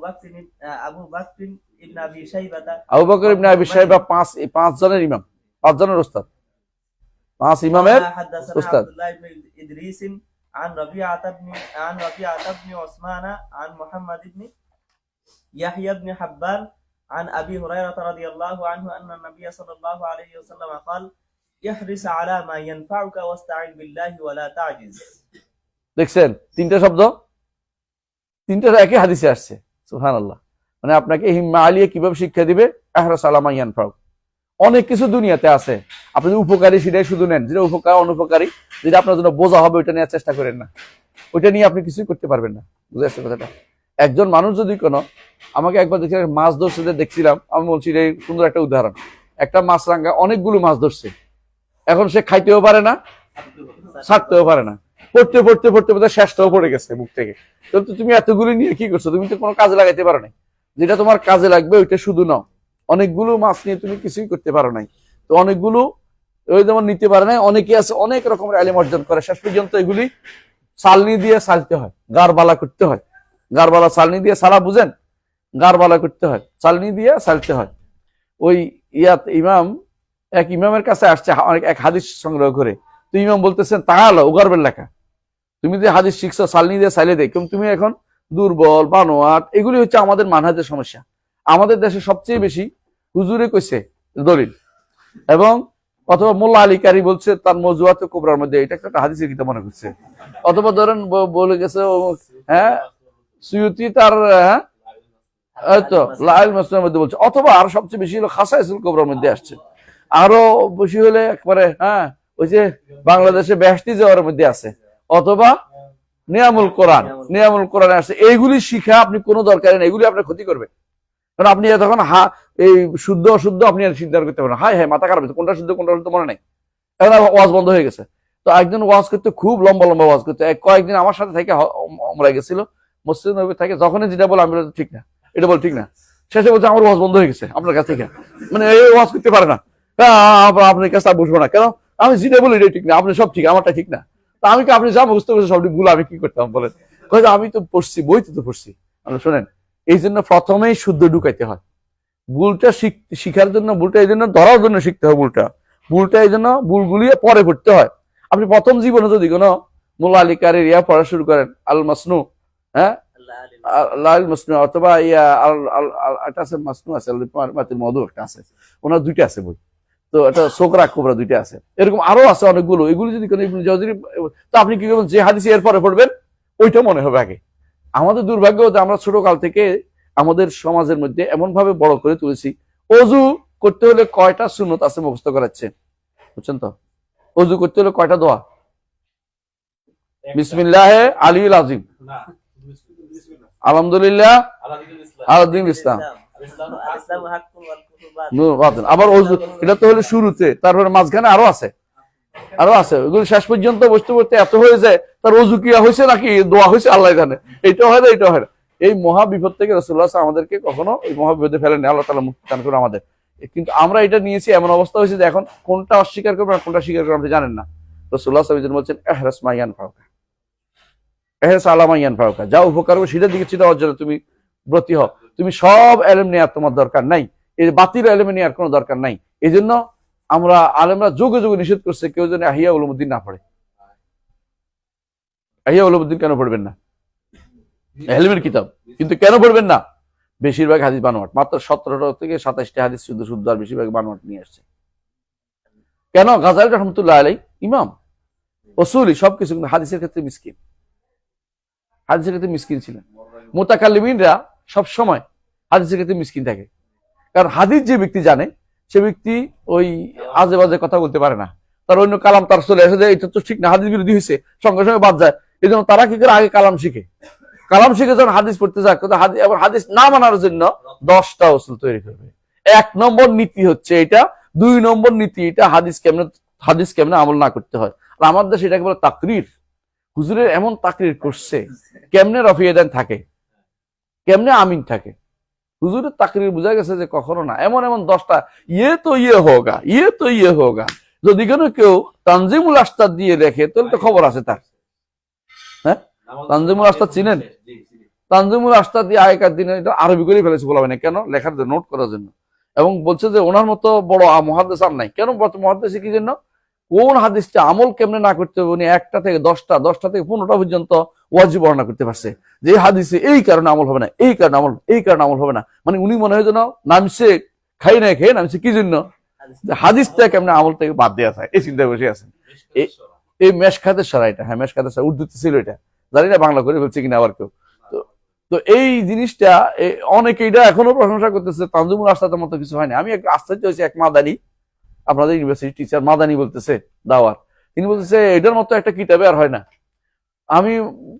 بكر ابن أبي شيبة। আবু বকর ইবনে আবি শাইবা পাঁচ জনের ইমাম, 5 জনের উস্তাদ, 5 ইমামের উস্তাদ। عبد الله بن إدريس عن ربيعة بن عثمان عن محمد بن يحيى بن حبان عن أبي هريرة رضي الله عنه أن النبي صلى الله عليه وسلم قال احرص على ما ينفعك واستعن بالله ولا تعجز। দেখছেন 3টা শব্দ, 3টা একই হাদিসে আসছে। সুবহানাল্লাহ। মানে আপনাকে হিম্মা আলিয়ে কিভাবে শিক্ষা দিবে, ইহরিস আলা মা ইয়ানফাউ। অনেক কিছু দুনিয়াতে আছে, আপনি যদি উপকারী সেটাই শুধু নেন, যেটা উপকার অনুপকারী, যেটা আপনার জন্য বোঝা হবে ওইটা নেওয়ার চেষ্টা করেন না, ওইটা নিয়ে আপনি কিছুই করতে পারবেন না। বুঝে আসছে কথাটা? একজন মানুষ যদি কোনো, আমাকে একবার দেখছি মাছ ধরছে, দেখছিলাম, আমি বলছি এই সুন্দর একটা উদাহরণ, একটা মাছরাঙ্গা অনেকগুলো মাছ ধরছে, এখন সে খাইতেও পারে না, ছাড়তেও পারে না, পড়তে পড়তে পড়তে পড়তে শেষটাও পড়ে গেছে মুখ থেকে। তো তুমি এতগুলো নিয়ে কি করছো? তুমি তো কোনো কাজে লাগাইতে পারো নাই। যেটা তোমার কাজে লাগবে ওইটা শুধু নাও। অনেকগুলো মাছ নিয়ে তুমি কিছুই করতে পারো নাই, তো অনেকগুলো ওই যেমন নিতে পারে নাই। অনেকে আছে অনেক রকমের ইলম অর্জন করে, শেষ পর্যন্ত এগুলি চালনি দিয়ে চালতে হয়, গারবালা করতে হয়। গারবালা চালনি দিয়ে সালা, বুঝেন? গারবালা করতে হয়, চালনি দিয়ে চালতে হয়। ওই এক ইমামের কাছে আসছে এক হাদিস সংগ্রহ করে, তো ইমাম বলতেছেন তাহলে ওগারবের লেখা, তুমি যে হাদিস শিখছো চালনি দিয়ে চাইলে দেয়, কিন্তু তুমি এখন দুর্বল, বানোয়াট, এগুলি হচ্ছে আমাদের মানহাজের সমস্যা। আমাদের দেশে সবচেয়ে বেশি হুজুরে কইছে দলিল, এবং অথবা মোল্লা আলী কারি বলছে তার মজুয়াতে কোবরার মধ্যে, এটা একটা হাদিসের কিতাব মনে করছে, অথবা ধরেন বলে গেছে, হ্যাঁ সুয়ুতি তার, হ্যাঁ হয়তো লাইল মাসুদের মধ্যে বলছে, অথবা আর সবচেয়ে বেশি হলো খাসাইসুল কোবরার মধ্যে আসছে, আরো বেশি হলে একবারে, হ্যাঁ ওই যে বাংলাদেশে বেহেশতি যাওয়ার মধ্যে আছে, অথবা নিয়ামুল কোরআন, নিয়ামুল কোরআনে আসছে। এইগুলি শিখা আপনি কোনো দরকার নেই, এগুলি আপনার ক্ষতি করবে। কারণ আপনি তখন এই শুদ্ধ অশুদ্ধ আপনি আর চিন্তা করতে পারেন, হায় হ্যাঁ মাথা খারাপ হয়েছে, কোনটা শুদ্ধ কোনটা শুদ্ধ মনে নেই। এখন ওয়াজ বন্ধ হয়ে গেছে। তো একজন ওয়াজ করতে, খুব লম্বা লম্বা ওয়াজ করতে, কয়েকদিন আমার সাথে থেকে আমরা গেছিল মসজিদ নবী থেকে, যখনই যেটা বলে আমি ঠিক না, এটা বল ঠিক না, শেষে বলছে আমার ওয়াজ বন্ধ হয়ে গেছে আপনার কাছ থেকে, মানে এই ওয়াজ করতে পারে না, আপনার কাছে বসবো না। কেন? আমি যেটা বলি এটা ঠিক না, আপনি সব ঠিক, আমারটা ঠিক না। তা আমি কি আপনি যা বুঝতে পারছেন সবটি ভুল, আমি কি করতাম বলেন? আমি তো পড়ছি, বইতে তো পড়ছি। আপনি শোনেন, এই জন্য প্রথমেই শুদ্ধ ঢুকাইতে হয়। ভুলটা শিখার জন্য, ভুলটা এই জন্য ধরার জন্য শিখতে হয়, ভুলটা এই জন্য ভুলগুলি পরে পড়তে হয়। আপনি প্রথম জীবনে যদি কোনো মোল্লা আলী কারির ইয়া পড়া শুরু করেন, আল মাসনু, হ্যাঁ লাল মাসনু, অথবা ইয়া একটা আছে মাসনু আছে, মাতির মধু একটা আছে, ওনার দুইটা আছে বই, তো এটা সোকরা কোবরা দুইটা আছে, এরকম আরো আছে অনেকগুলো। এগুলি যদি তো আপনি কি করবেন, যে হাদিস এরপরে পড়বেন ওইটা মনে হবে আগে। আমাদের দুর্ভাগ্য যে আমরা ছোট কাল থেকে আমাদের সমাজের মধ্যে এমন ভাবে বড় করে তুলেছি, অজু করতে হলে কয়টা সুন্নত আছে মুখস্থ করাচ্ছে, বুঝছেন তো? অজু করতে হলে কয়টা দোয়া? বিসমিল্লাহে আলিউল আজিম, আলহামদুলিল্লাহ, আলাদিন ইসলাম, আবার অজু, এটা তো হলে শুরুতে, তারপরে মাঝখানে আরো আছে, ওগুলো শেষ পর্যন্ত বসতে বসতে এত হয়ে যায়, তার অজু কি হয়েছে নাকি দোয়া হয়েছে আল্লাহ জানে, এইটা হয় না, এইটা হয় না। এই মহা বিপদ থেকে রাসূলুল্লাহ আমাদেরকে কখনো এই মহা বিপদে ফেলেনি, আল্লাহ তাআলা মুক্তি দান করুন আমাদের। কিন্তু আমরা এটা নিয়েছি, এমন অবস্থা হয়েছে যে এখন কোনটা অস্বীকার করবেন আর কোনটা স্বীকার করবেন আপনি জানেন না। রাসূলুল্লাহ সাল্লাল্লাহু আলাইহি ওয়াসাল্লাম বলছেন, ইহরাস মা ইয়ানফাউকা, ইহরাস আলা মা ইয়ানফাউকা, যা উপকার হবে সেটা দিকে চিন্তা অর্জনে তুমি ব্রতী হও। তুমি সব ইলম নেওয়ার তোমার দরকার নাই, এই বাতিল ইলম নেওয়ার কোনো দরকার নাই। এই জন্য আমরা আলেমরা যুগে যুগে নিষেধ করছে কেউ যেন ইহয়া উলুমুদ্দিন না পড়ে। ইহয়া উলুমুদ্দিন কেন পড়বেন না? ইলমের কিতাব, কিন্তু কেন পড়বেন না? বেশিরভাগ হাদিস বানোয়াট, মাত্র 17টা থেকে 27টা হাদিস শুদ্ধ শুদ্ধ, আর বেশিরভাগ বানোয়াট নিয়ে আসছে। কেন? গাজালি রহমতুল্লাহ আলাইহি ইমাম, উসুলি সবকিছু, কিন্তু হাদিসের ক্ষেত্রে মিসকিন, হাদিসের ক্ষেত্রে মিসকিন ছিলেন। মুতাকাল্লিমিনরা সব সময় হাদিসের ক্ষেত্রে মিসকিন থাকে, কারণ হাদিস যে ব্যক্তি জানে সে ব্যক্তি ওই আজে বাজে কথা বলতে পারে না, তার অন্য কালাম তার চলে আসে যে এটা তো ঠিক না, হাদিস বিরোধী হয়েছে, সঙ্গে সঙ্গে বাদ যায়। এই জন্য তারা কি করে, আগে কালাম শিখে যখন হাদিস পড়তে যায়, আবার হাদিস না মানার জন্য 10টা উসুল তৈরি করবে। 1 নম্বর নীতি হচ্ছে এটা, 2 নম্বর নীতি এটা, হাদিস কেমনে আমল না করতে হয়। আর আমার দেশে এটাকে বলে তাকরির। হুজুরের এমন তাকরির করছে, কেমনে রফিয়াদান থাকে, কেমনে আমিন থাকে। হুজুরের তাকরির বোঝা গেছে যে কখনো না, এমন 10টা ইয়ে তো ইয়ে হোগা। যদি কেউ তানজিমুল আস্তাদ দিয়ে দেখে তাহলে তো খবর আছে তার। হ্যাঁ, তানজিমুল আস্তাদ চিনেন? তানজিমুল আস্তাদ দিয়ে আগেকার দিনে এটা আরবি করে ফেলেছে, বলা হয় না কেন, লেখার জন্য, নোট করার জন্য। এবং বলছে যে ওনার মতো বড় মুহাদ্দিস আর নাই। কেন মুহাদ্দিস কি জন্য? কোন হাদিসটা আমল কেমনে না করতে হবে, উনি 1টা থেকে 10টা থেকে 15টা পর্যন্ত ওয়াজিব বর্ণনা করতে পারছে, যে হাদিসে এই কারণে আমল হবে না, এই কারণে আমল হবে না। মানে উনি মনে হয় যেন নামছে খাই না খেয়ে নামছে কি জন্য, হাদিসটা কেমনে আমল থেকে বাদ দেওয়া যায়, এই চিন্তায় বসে আছেন। এই মেশকাতের সরা, এটা হ্যাঁ মেশকাতের সরা, উর্দুতে ছিল এটা, জানি না বাংলা করে ফেলছে কিনা আবার কেউ। তো এই জিনিসটা অনেকে এটা এখনো প্রশংসা করতেছে, তানজিমুল আস্তাদের মতো কিছু হয়নি। আমি আশ্চর্য হয়েছি, এক মাদানি, আপনাদের ইউনিভার্সিটি টিচার মাদানি বলতেছে দাওয়ার, তিনি বলতেছে এটার মতো একটা কিতাবে আর হয় না। আমি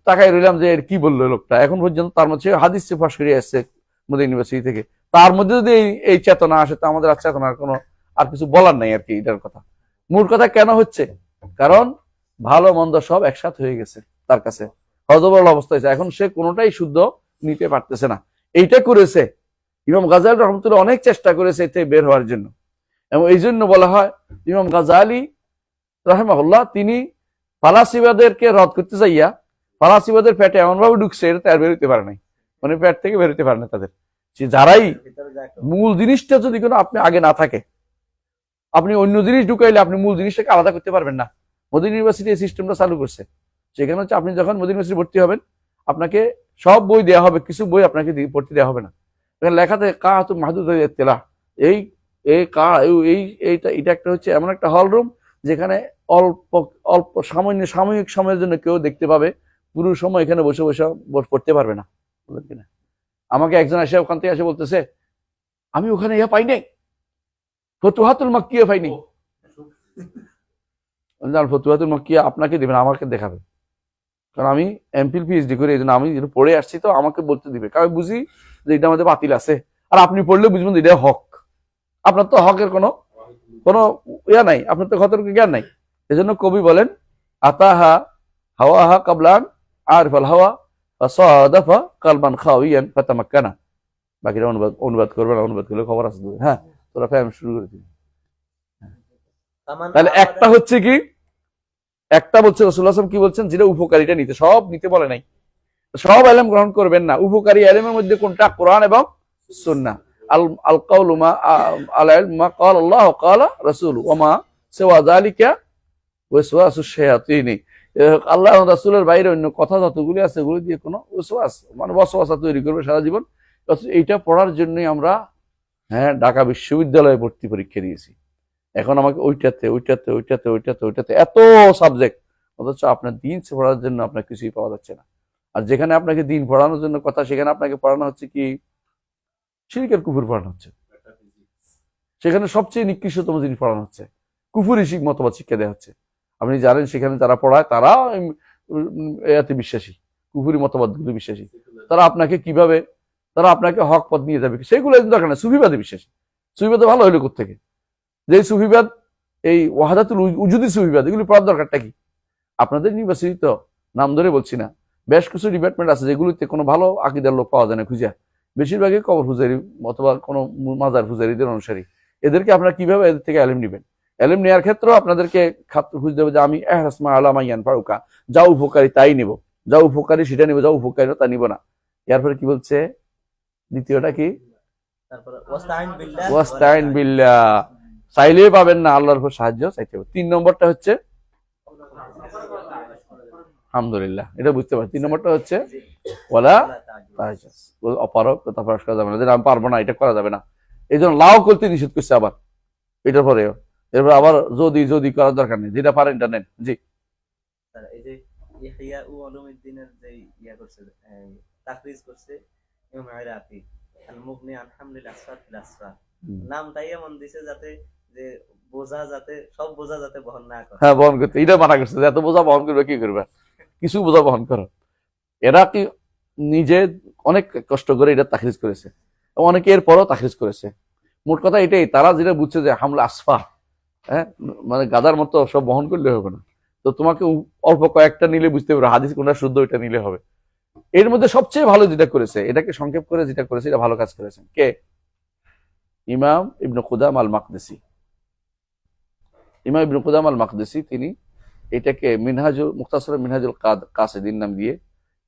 তাকাই রইলাম যে কি বললো লোকটা, এখন পর্যন্ত তার মধ্যে হাদিস ফাঁস করে আসছে মধ্যে ইউনিভার্সিটি থেকে, তার মধ্যে যদি এই চেতনা আসে, তো আমাদের আর চেতনার কোনো আর কিছু বলার নাই আর কি এটার কথা। মূল কথা কেন হচ্ছে, কারণ ভালো মন্দ সব একসাথে হয়ে গেছে তার কাছে, হযবরল অবস্থা হয়েছে, এখন সে কোনোটাই শুদ্ধ নিতে পারতেছে না। এইটা করেছে ইমাম গাজালি রহমতুল্লাহ, অনেক চেষ্টা করেছে এতে বের হওয়ার জন্য। এবং এই জন্য বলা হয় ইমাম গাজালি রাহিমাহুল্লাহ তিনি ফালাসিবাদেরকে রদ করতে চাইয়া ফালাসিবাদের পেটে এমন ভাবে ঢুকছে, এটা তার বেরোতে পারে নাই, মানে পেট থেকে বেরোতে পারে না তাদের। যারাই মূল জিনিসটা যদি কোনো আপনি আগে না থাকে, আপনি অন্য জিনিস ঢুকাইলে আপনি মূল জিনিসটাকে আলাদা করতে পারবেন না। মদিনা ইউনিভার্সিটি এই সিস্টেমটা চালু করছে, সেখানে হচ্ছে আপনি যখন মদিনা ইউনিভার্সিটি ভর্তি হবেন, আপনাকে সব বই দেওয়া হবে, কিছু বই আপনাকে পড়তে দেওয়া হবে না। এখানে লেখা থাকে কাহাতু মাহদুদ তেলা, এটা একটা হচ্ছে এমন একটা হল রুম যেখানে অল্প সাময়িক সময়ের জন্য কেউ দেখতে পাবে, পুরো সময় এখানে বসে পড়তে পারবে না। বলেন কিনা? আমাকে একজন এসে ওখান থেকে এসে বলতেছে, আমি ওখানে ইয়া পাই নাই, ফতুহাতুল মাক্কিয়া পাইনি। ফতুহাতুল মাক্কিয়া আপনাকে দিবেন, আমাকে দেখাবে, কারণ আমি এমফিল পিএইচডি করি, এই জন্য আমি যেটা পড়ে আসছি, তো আমাকে বলতে দিবে, কারণ আমি বুঝি যে এটা আমাদের বাতিল আছে, আর আপনি পড়লে বুঝবেন যে এটা হক। আপনার তো হকের কোনো কোনো ইয়া নাই, আপনার তো খতর জ্ঞান নাই। এজন্য কবি বলেন আতাহা হাওয়াহা কাবলান আরফাল হাওয়া ফাসাদাফা কালবান খাওয়িয়ান ফাতামাক্কানা। বাকিটা অনুবাদ করবে না, অনুবাদ করলে খবর আছে। হ্যাঁ, তোরা ফ্যাম শুরু করে দিবি। فمن তাহলে أراد একটা হচ্ছে কি, একটা বলছে রাসূলুল্লাহ সাল্লাল্লাহু আলাইহি ওয়াসাল্লাম কি বলছেন, যেটা উপকারীটা নিতে, সব নিতে বলে নাই। সব ইলম গ্রহণ করবেন না, উপকারী ইলমের মধ্যে কোনটা, কোরআন এবং সুন্নাহ। আল আল কাউলু মা আল ইলম মা ক্বালা আল্লাহ ওয়া ক্বালা রাসূলু ওয়া মা সিওয়া যালিকা ওয়াসওয়াসুশ শায়াতিন। আল্লাহ এবং রাসূলের বাইরে অন্য কথা যতগুলি আছে এগুলো দিয়ে কোনো ওয়াসওয়াস মানে ওয়াসওয়াসা তৈরি করবে সারা জীবন। এইটা পড়ার জন্যই আমরা ঢাকা বিশ্ববিদ্যালয়ে ভর্তি পরীক্ষা দিয়েছি। এখন আমাকে ওইটাতে এত সাবজেক্ট, অথচ আপনার দিন পড়ার জন্য আপনার কিছুই পাওয়া যাচ্ছে না। আর যেখানে আপনাকে দিন পড়ানোর জন্য কথা, সেখানে আপনাকে পড়ানো হচ্ছে কি শিরকের কুফর পড়ানো হচ্ছে। সেখানে সবচেয়ে নিকৃষ্টতম জিনিস পড়ানো হচ্ছে, কুফরি মতবাদ শিক্ষা দেওয়া হচ্ছে। আপনি জানেন সেখানে যারা পড়ায় তারা এতে বিশ্বাসী, কুফরি মতবাদগুলো বিশ্বাসী। তারা আপনাকে কিভাবে, তারা আপনাকে হক পথ নিয়ে যাবে সেগুলো দরকার না। সুফিবাদে বিশ্বাসী, সুফিবাদে ভালো হইলো কোথেকে? যে সুফিবাদ, এই ওয়াহাদাতুল উজুদি সুফিবাদ, এগুলি পড়ার দরকারটা কি? আপনাদের ইউনিভার্সিটি তো নাম ধরে বলছি না, বেশ কিছু ডিপার্টমেন্ট আছে যেগুলিতে কোনো ভালো আকিদার লোক পাওয়া যায় না খুঁজে। বেশিরভাগই কবর পূজারি অথবা কোনো মাজার পূজারীদের অনুসারী। এদেরকে আপনারা কিভাবে এদের থেকে এলিম নেবেন? এলিম নেওয়ার ক্ষেত্রেও আপনাদেরকে খুঁজতে হবে যে আমি এহরাসমা আলামা ইয়ান ফারুকা, যা উপকারী তাই নিব, যা উপকারী সেটা নিব, যা উপকারী তা নিব না। এরপরে কি বলছে দ্বিতীয়টা কি? তারপরে ওয়াস্তাইন বিল্লাহ, ওয়াস্তাইন বিল্লাহ, চাইলেই পাবেন না, আল্লাহর উপর সাহায্য চাইতে হবে। 3 নম্বরটা হচ্ছে আলহামদুলিল্লাহ, এটা বুঝতে পারছি। 3 নম্বরটা হচ্ছে ওয়ালা তাজাস, অপারক কথা প্রকাশ করা যাবে না, যেটা আমি পারবো না, এটা করা যাবে না। এই জন্য লাও করতে নিষেধ করছে আবার এটার পরেও। এরপর আবার যদি করার দরকার নেই, যেটা পারেন এটা নেন। জি, এই যে ইহইয়া উলুমিদ্দিনের যে করছে, তাকরিজ করছে ইমাম ইরাকি আল মুগনি আন হামলিল আসফার ফিল আসফার, নামটাই এমন দিছে যাতে যে বোঝা যাতে সব বোঝা যাতে বহন না করে। হ্যাঁ, বহন করতে, এটা মানা করছে যে এত বোঝা বহন করবে, কি করবে? কিছু বোঝা বহন করো। এরা কি নিজে অনেক কষ্ট করে এটা তাখরিজ করেছে, অনেকে এর পরও তাখরিজ করেছে। মোট কথা এটাই, তারা যেটা বুঝছে যে হামলা আসফা, মানে গাদার মতো সব বহন করলে হবে না, তো তোমাকে অল্প কয়েকটা নিলে বুঝতে পারবে হাদিস কোনটা শুদ্ধ, এটা নিলে হবে। এর মধ্যে সবচেয়ে ভালো যেটা করেছে, এটাকে সংক্ষেপ করে যেটা করেছে, এটা ভালো কাজ করেছেন কে? ইমাম ইবনে কুদাম আল মাকদিসি। ইমাম ইবনে কুদাম আল মাকদিসি তিনি এটাকে মুখতাসর মিনহাজুল কাসিদিন নাম দিয়ে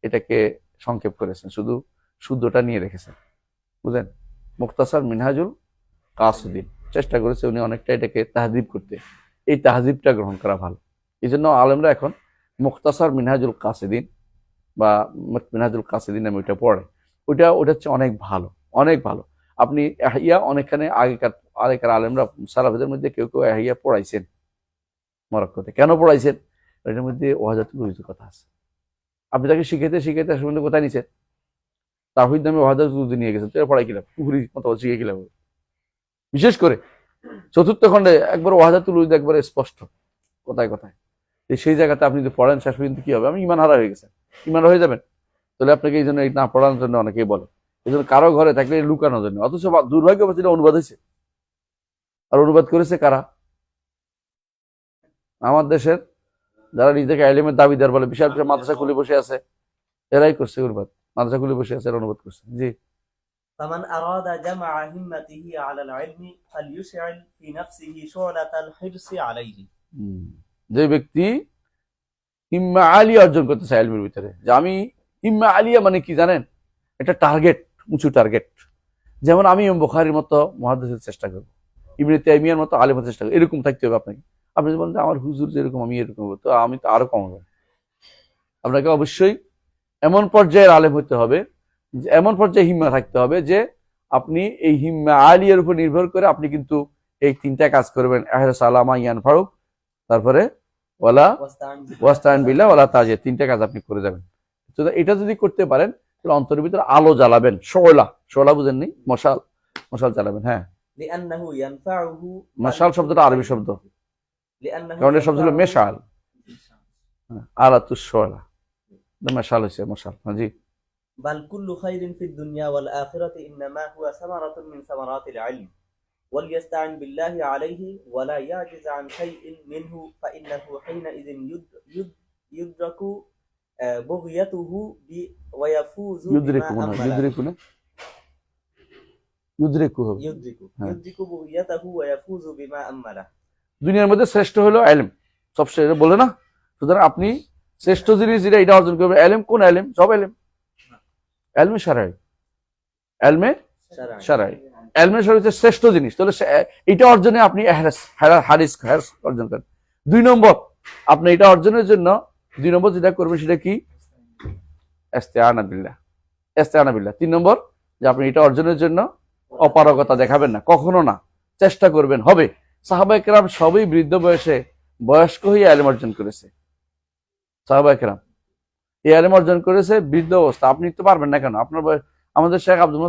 এটাকে সংক্ষেপ করেছেন, শুধু শুদ্ধটা নিয়ে রেখেছেন, বুঝলেন? মুখতাসর মিনহাজুল কাসিদিন চেষ্টা করেছে উনি অনেকটা এটাকে তাহজিব করতে। এই তাহজিবটা গ্রহণ করা ভালো। এই জন্য আলেমরা এখন মুখতাসর মিনহাজুল কাসিদিন বা মিনহাজুল কাসিদিন নামে ওইটা পড়ে। ওটা হচ্ছে অনেক ভালো, অনেক ভালো। আপনি ইয়া অনেকখানে আগেকার আলেমরা সালাফেদের মধ্যে কেউ কেউ ইয়া পড়াইছেন মরক্কোতে। কেন পড়াইছেন? এটার মধ্যে ওয়াহাদাতুল উজুদের কথা আছে। আপনি তাকে শিখাইতে সম্বন্ধে কোথায় নিছেন? তাওহীদ নামে ওয়াহাদাতুল উজু নিয়ে গেছেন, তো পড়াই কিলাম, পুকুরি মতবাদ শিখে কিলাম। বিশেষ করে চতুর্থ খণ্ডে একবার ওয়াহাদাতুল উজু একবারে স্পষ্ট কথায় কথায়। সেই জায়গাতে আপনি যদি পড়েন শেষ পর্যন্ত কি হবে? আমি ইমান হারা হয়ে গেছেন, ইমান হয়ে যাবেন। তাহলে আপনাকে এই জন্য না পড়ানোর জন্য অনেকেই বলে, এই জন্য কারো ঘরে থাকলে লুকানোর জন্য। অথচ দুর্ভাগ্যবশত অনুবাদ হয়েছে, আর অনুবাদ করেছে কারা? আমার দেশের যারা নিজেকে আইলেমের দাবিদার বলে, বিশাল বিশাল মাদ্রাসা খুলে বসে আছে, এরাই করছে অনুবাদ। মাদ্রাসা খুলে বসে আছে, এরা অনুবাদ করছে। জি, فمن أراد جمع همته على العلم فليشعل في نفسه شعلة الحرص عليه। যে ব্যক্তি হিম্মা আলিয়া অর্জন করতে চায় ইলমের ভিতরে, যে আমি হিম্মা আলিয়া মানে কি জানেন? একটা টার্গেট, উঁচু টার্গেট। যেমন আমি ইমাম বুখারীর মতো মুহাদ্দিসের চেষ্টা করবো, ইবনে তাইমিয়ার মতো আলেমের চেষ্টা করবো, এরকম থাকতে হবে আপনাকে। আপনি বলেন যে আমার হুজুর যেরকম আমি এরকম হবো, তো আমি তো আরো কম হবো। আপনাকে অবশ্যই এমন পর্যায়ের আলেম হতে হবে, এমন পর্যায়ে হিম্মা থাকতে হবে যে আপনি এই হিম্মা আলিয়ার উপর নির্ভর করে আপনি কিন্তু এই 3টা কাজ করবেন। ইহরাস আলামা ইয়ান ফারুক, তারপরে ওয়ালা ওয়াস্তাইন বিল্লাহ ওয়ালা তাজিদ, 3টা কাজ আপনি করে যাবেন। তো এটা যদি করতে পারেন তাহলে অন্তরের ভিতরে আলো জ্বালাবেন। শোলা বুঝেননি? মশাল জ্বালাবেন। হ্যাঁ, মশাল শব্দটা আরবি শব্দ, কারণ এর শব্দ হলো মেশাল, আলাতুস শোলা। মশাল হয়েছে মশাল। হ্যাঁ জি। بل كل خير في الدنيا والآخرة إنما هو ثمرة من ثمرات العلم وليستعن بالله عليه ولا يعجز عن شيء منه فإنه حينئذ يدرك بغيته ويفوز بما ইউদ্রিকু না, أمله ইউদ্রিকু না, ইউদ্রিকু হবে। হ্যাঁ। يدرك بغيته ويفوز بما أمله। দুনিয়ার মধ্যে শ্রেষ্ঠ হলো এলম, সবচেয়ে বলে না। সুতরাং আপনি শ্রেষ্ঠ জিনিস যেটা এটা অর্জন করবেন। এলম কোন এলম? সব এলম, এলমে শারঈ, এলমে শারঈ, এলমে শারঈ হচ্ছে শ্রেষ্ঠ জিনিস। তাহলে এটা অর্জনে আপনি হারিস অর্জন করেন। 2 নম্বর, আপনি এটা অর্জনের জন্য 2 নম্বর যেটা করবেন সেটা কি? ইস্তিআনা বিল্লাহ, ইস্তিআনা বিল্লাহ। 3 নম্বর, যে আপনি এটা অর্জনের জন্য অপারগতা দেখাবেন না, কখনো না, চেষ্টা করবেন, হবে। সাহাবায়ে কেরাম সবই বৃদ্ধ বয়সে বয়স্ক হয়ে ইলম অর্জন করেছে। সাহাবায়ে কেরাম এই ইলম অর্জন করেছে বৃদ্ধ অবস্থা। আপনি তো পারবেন না কেন? আপনার বয়স, আমাদের শেখ আব্দুল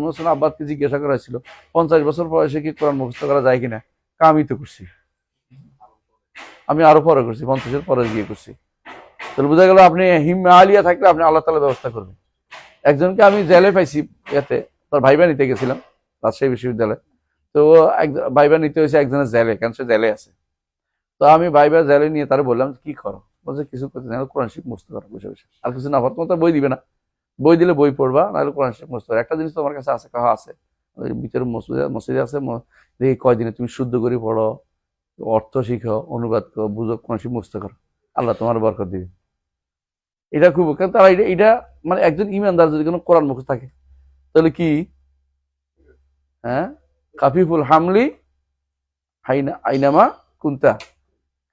মোহসেন আব্বাসকে জিজ্ঞাসা করা হয়েছিল 50 বছর বয়সে কি কোরআন মুখস্থ করা যায় কিনা? আমি তো করছি, আমি আরো পরে করছি, 50-এর পরে গিয়ে করছি। তাহলে বোঝা গেল আপনি হিম্মা আলিয়া থাকলে আপনি আল্লাহ তাআলা ব্যবস্থা করবেন। একজনকে আমি জেলে পাইছি, এতে তার ভাইবা নিতে গেছিলাম রাজশাহী বিশ্ববিদ্যালয়ে। তো ভাইবা নিতে হয়েছে একজনের জেলে, কারণ সে জেলে আছে। তো আমি ভাইবা জেলে নিয়ে তারা বললাম কি করো? বলছে কিছু করতে না, কোরআন শরীফ মুখস্থ করো বসে বসে, আর কিছু না পারো তোমার তো বই দিবে না, বই দিলে বই পড়বা, নাহলে কোরআন শরীফ মুখস্থ করো। একটা জিনিস তোমার কাছে আছে, কাহা আছে ভিতরে মসজিদে আছে, দেখি কয়দিনে তুমি শুদ্ধ করে পড়ো, অর্থ শিখো, অনুবাদ করো, বুঝো, কোরআন শরীফ মুখস্থ করো, আল্লাহ তোমার বরকত দিবে। এটা খুব, কারণ তারা এটা মানে একজন ইমানদার যদি কোনো কোরআন মুখস্থ থাকে তাহলে কি, হ্যাঁ, কাফিফুল হামলি আইনামা কুনতা,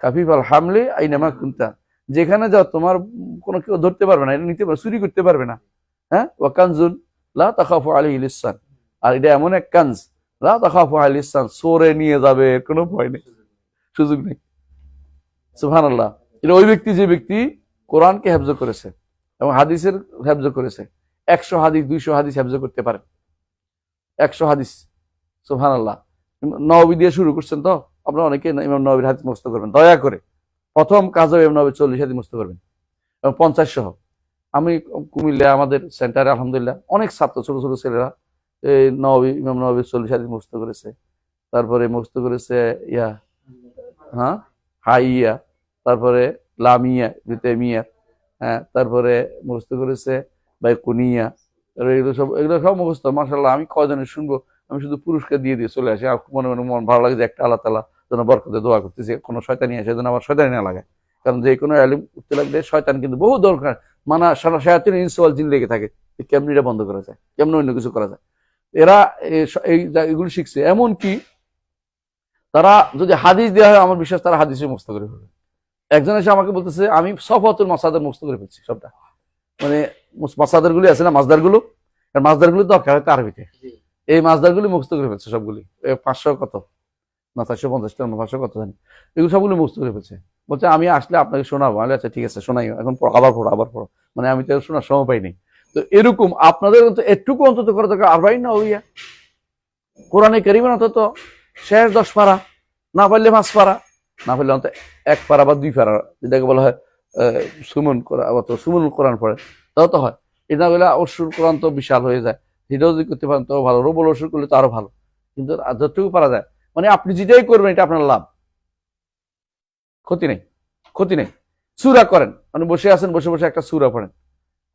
কাফিফুল হামলি আইনামা কুনতা, যেখানে যাও তোমার কোনো কেউ ধরতে পারবে না, এটা নিতে পারবে, চুরি করতে পারবে না। হ্যাঁ, ওয়া কানজুন লা তাখাফু আলাইহি লিসান, আর এটা এমন এক কানজ লা তাখাফু আলাইহি লিসান, সরে নিয়ে যাবে, কোনো ভয় নেই, সুযোগ নেই। সুবহানাল্লাহ। এটা ওই ব্যক্তি যে ব্যক্তি কোরআনকে হেফজ করেছে এবং হাদিসের হেফজ করেছে। 100 হাদিস 200 হাদিস হেফজ করতে পারে, 100 হাদিস। সুবহানাল্লাহ। নববী দিয়ে শুরু করছেন তো আপনারা অনেকে ইমাম নববীর হাদিস মুখস্থ করবেন, দয়া করে প্রথম কাজ হবে ইমাম নববীর 40 হাদিস মুখস্থ করবেন এবং 50 সহ। আমি কুমিল্লা আমাদের সেন্টারে আলহামদুলিল্লাহ অনেক ছাত্র, ছোট ছোট ছেলেরা এই ইমাম নববীর 40 হাদিস মুখস্থ করেছে। তারপরে মুখস্থ করেছে হাইয়া, তারপরে লামিয়া মিয়া, হ্যাঁ, তারপরে মুখস্থ করেছে বাইকুনিয়া, এগুলো সব মুখস্থ। মাশাআল্লাহ, আমি কয়জনের শুনবো, আমি শুধু পুরস্কার দিয়ে চলে আসি। মনে মনে মন ভালো লাগে যে একটা আল্লাহ তাআলা যেন বরকতে দোয়া করতেছে, কোনো শয়তানি আসে যেন আমার শয়তানি না লাগে। কারণ যে কোনো ইলম উঠতে লাগলে শয়তান কিন্তু বহু দরকার, মানে শায়াতিন ইনস ওয়াল জিন লেগে থাকে, কেমনি এটা বন্ধ করা যায়, কেমন অন্য কিছু করা যায়। এরা এগুলো শিখছে, এমন কি তারা যদি হাদিস দেওয়া হয় আমার বিশ্বাস তারা হাদিসে মুখস্থ করে ফেলবে। একজন এসে আমাকে বলতেছে আমি সফাতুল মাসাদার মুখস্থ করে ফেলছি সবটা, মানে মাসাদার গুলি আছে না, মাসদার গুলো, মাসদার গুলো দরকার হয়তো আরবিতে, এই মাসদার গুলি মুখস্থ করে ফেলছে সবগুলি। 500 কত না 450 500 কত জানি, এগুলো সবগুলো মুখস্থ করে ফেলছে। বলছে আমি আসলে আপনাকে শোনাবো। আমি আচ্ছা ঠিক আছে শোনাই, এখন আবার পড়ো, মানে আমি তো শোনার সময় পাইনি। তো এরকম আপনাদের একটুকু অন্তত করা দরকার। আরবাইন নাওয়িয়া, কোরআনে কারীমের অন্তত শেষ 10 পারা, না পারলে 5 পারা, না পারলে অন্তত 1 পারা বা 2 পারা, যেটাকে বলা হয় সুমন করা, আবার তো সুমন কোরআন পড়ে তাও তো হয়। এটা বলে অসুর কোরআন তো বিশাল হয়ে যায়, সেটাও যদি করতে পারেন তো ভালো, রবল অসুর করলে তো আরো ভালো। কিন্তু যতটুকু পারা যায়, মানে আপনি যেটাই করবেন এটা আপনার লাভ, ক্ষতি নেই। সূরা করেন, মানে বসে আছেন, বসে বসে একটা সূরা পড়েন।